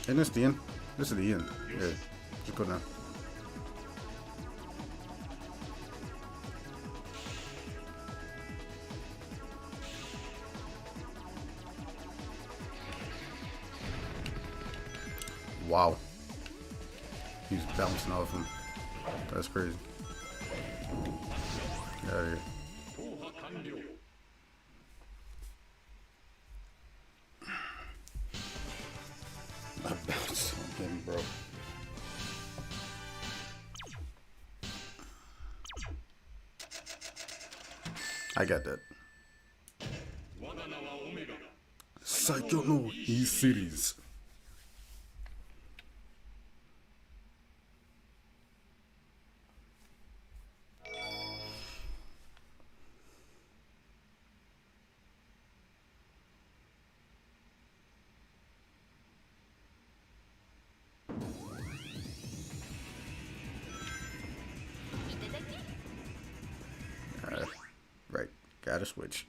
And this the end. This is the end. Yeah. Just go down. Wow. He's bouncing off him. That's crazy. Get out of here. I bounced on him, bro. I got that. Psycho no E-Series. Right, gotta switch.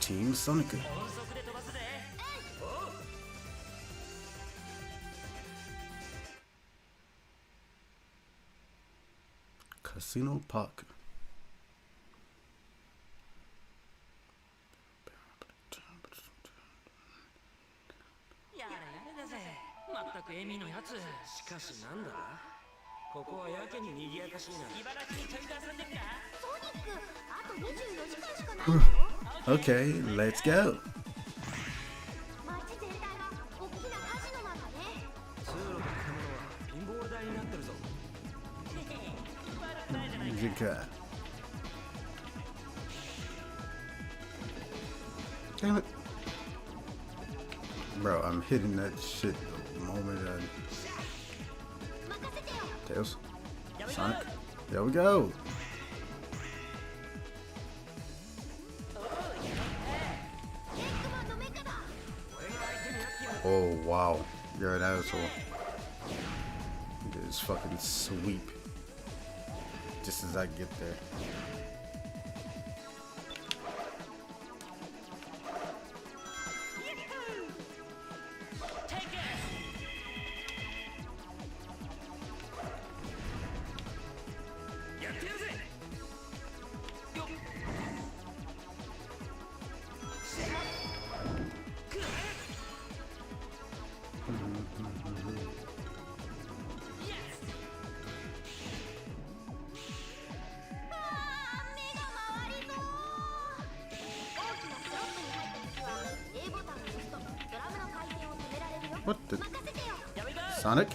Team Sonica. Casino Park. Okay, let's go. Damn it. Bro, I'm hitting that shit the moment I... Tails. Sonic. There we go. Oh wow, you're an asshole. This fucking sweep. Just as I get there. What the? Sonic?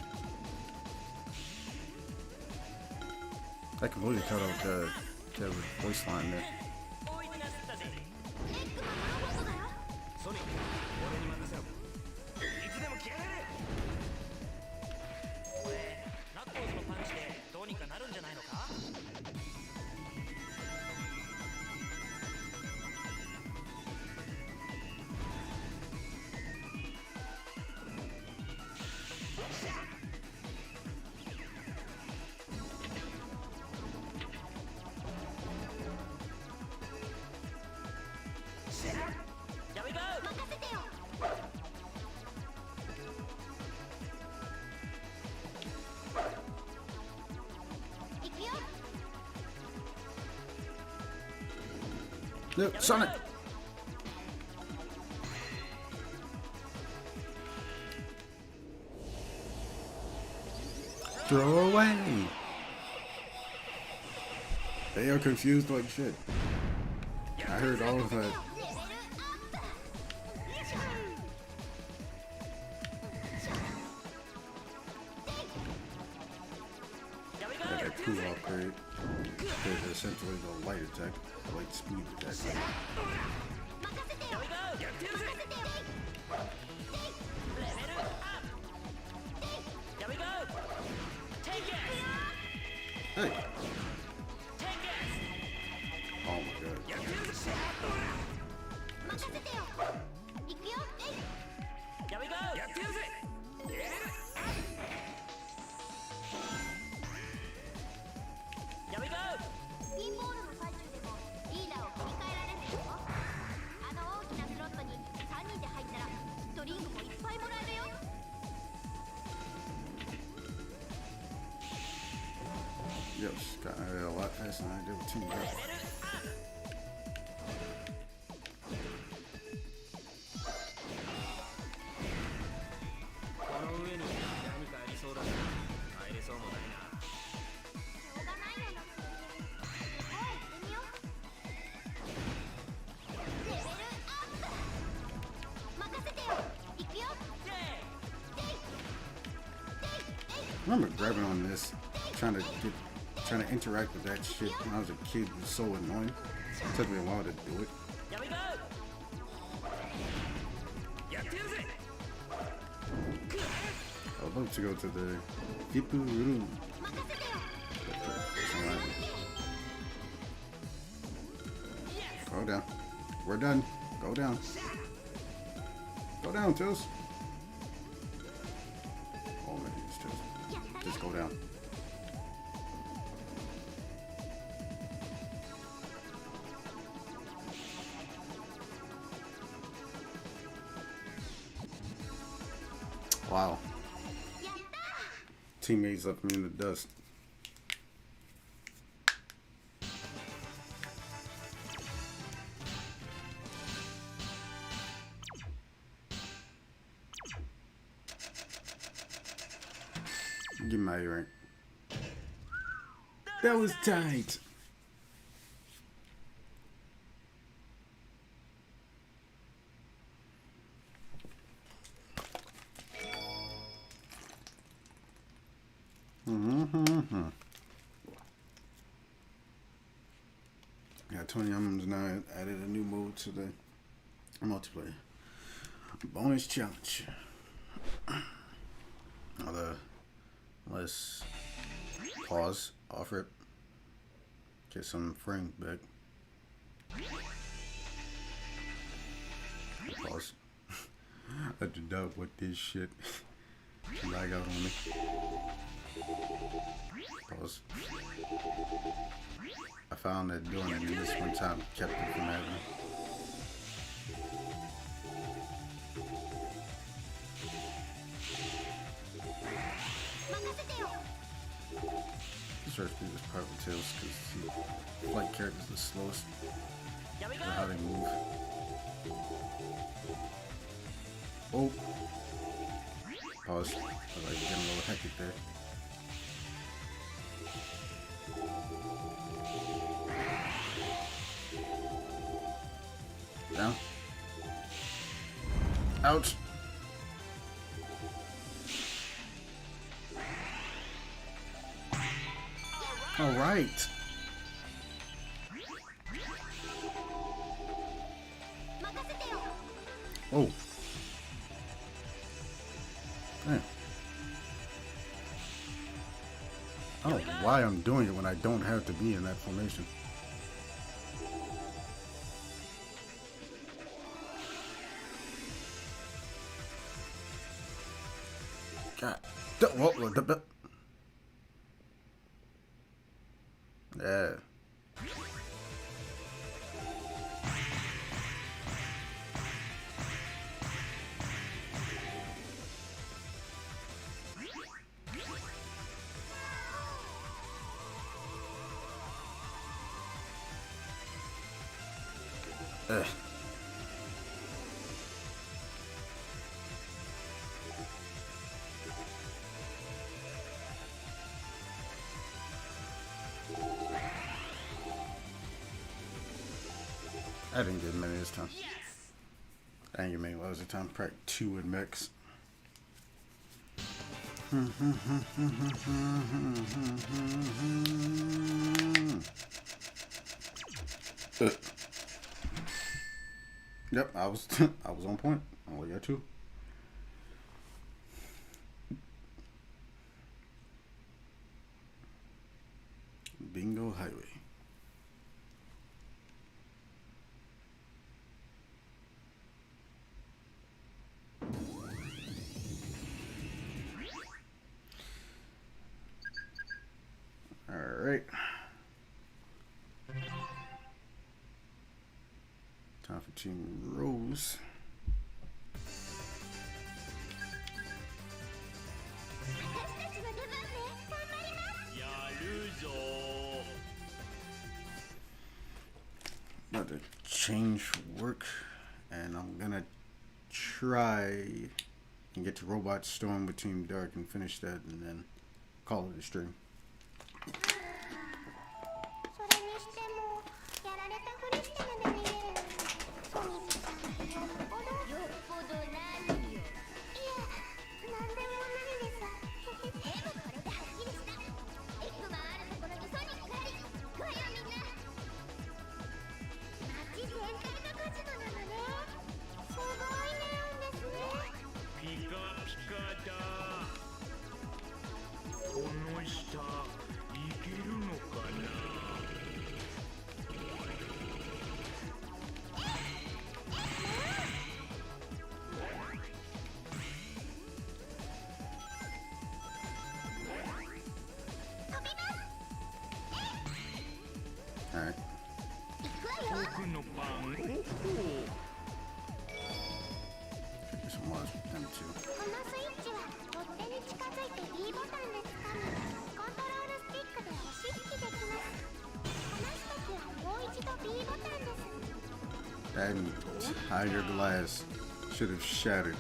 I completely cut out the voice line there. 行くよ。 No, Sonic! Throw away! They are confused like shit. I heard all of that. That cool upgrade. There's essentially the light attack, the light speed attack. Hey! Oh my god. Yes, got a lot faster than I did with Team Rocket. I remember grabbing on this, trying to interact with that shit when I was a kid. It was so annoying. It took me a while to do it. I would love to go to the goooo. Go down. We're done. Go down. Go down, Tails. Oh man, it's Tails. Just go down. Wow. Teammates left me in the dust. Give me my rank. That was tight. Yeah, 20 items now. Added a new mode to the multiplayer. Bonus challenge. Let's pause, off rip, get some frames back. Pause. Had to doubt what this shit lag out on me. Pause. I found that doing it in this one time kept it from happening. Search through this part with Tails because flight characters are the slowest. For how they move. Oh. Pause. I was like getting a little hectic there. Down. Ouch. All right. Oh. Man. I don't know why I'm doing it when I don't have to be in that formation. God. Yeah. Ugh. I didn't get many this time. I didn't get many loads of time. Probably 2 in mix. Yep, I was I was on point. I only got 2. Bingo Highway. All right. Time for Team Rose. About to change work, and I'm gonna try and get to Robot Storm with Team Dark and finish that, and then call it a stream. Alright. Some more them too. That entire glass should have shattered.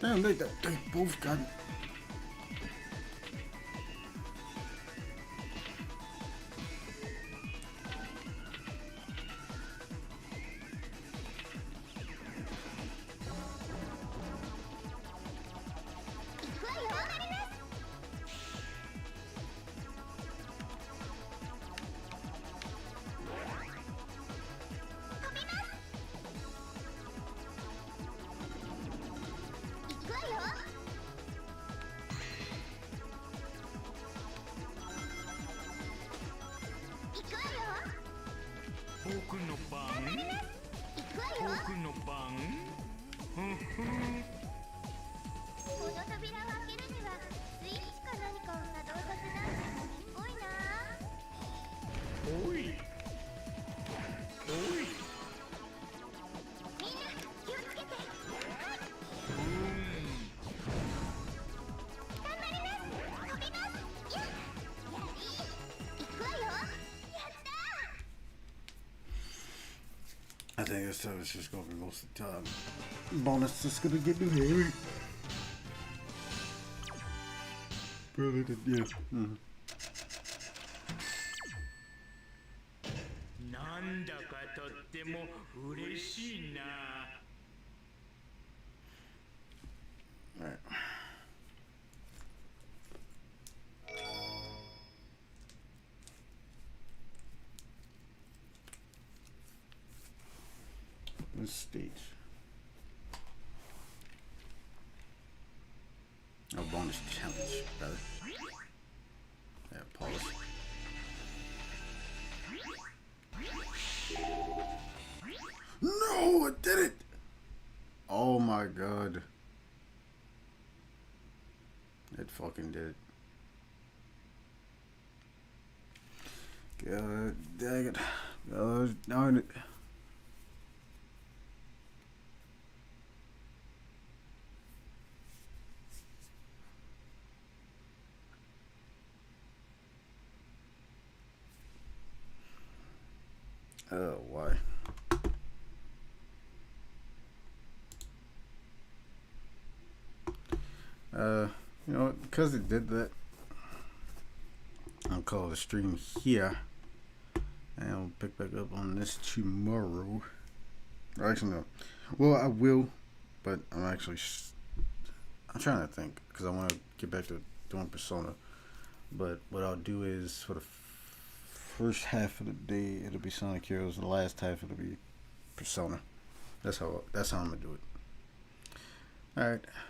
Damn, they both got 僕の番行くわよ。僕の番ふんふんこの扉を開けるにはスイッチか何かを作動させないと無理っぽいな。おいおいみんな気をつけて。頑張ります。飛びます。やっ行くわよ。やったー。I think this time it's just gonna be most of the time. Bonus is gonna get new Harry. Brother, yeah. Mm-hmm. なんだかとっても嬉しいな。All right. This stage. Oh, bonus challenge, brother. Yeah, pause. No, I did it! Oh my god. It fucking did it. God dang it. God darn it. Oh, why? You know what? Because it did that, I'll call the stream here, and I'll pick back up on this tomorrow. Or actually, no. Well, I will, but I'm actually I'm trying to think because I want to get back to doing Persona. But what I'll do is for the first half of the day it'll be Sonic Heroes, the last half it'll be Persona. That's how I'm gonna do it. All right.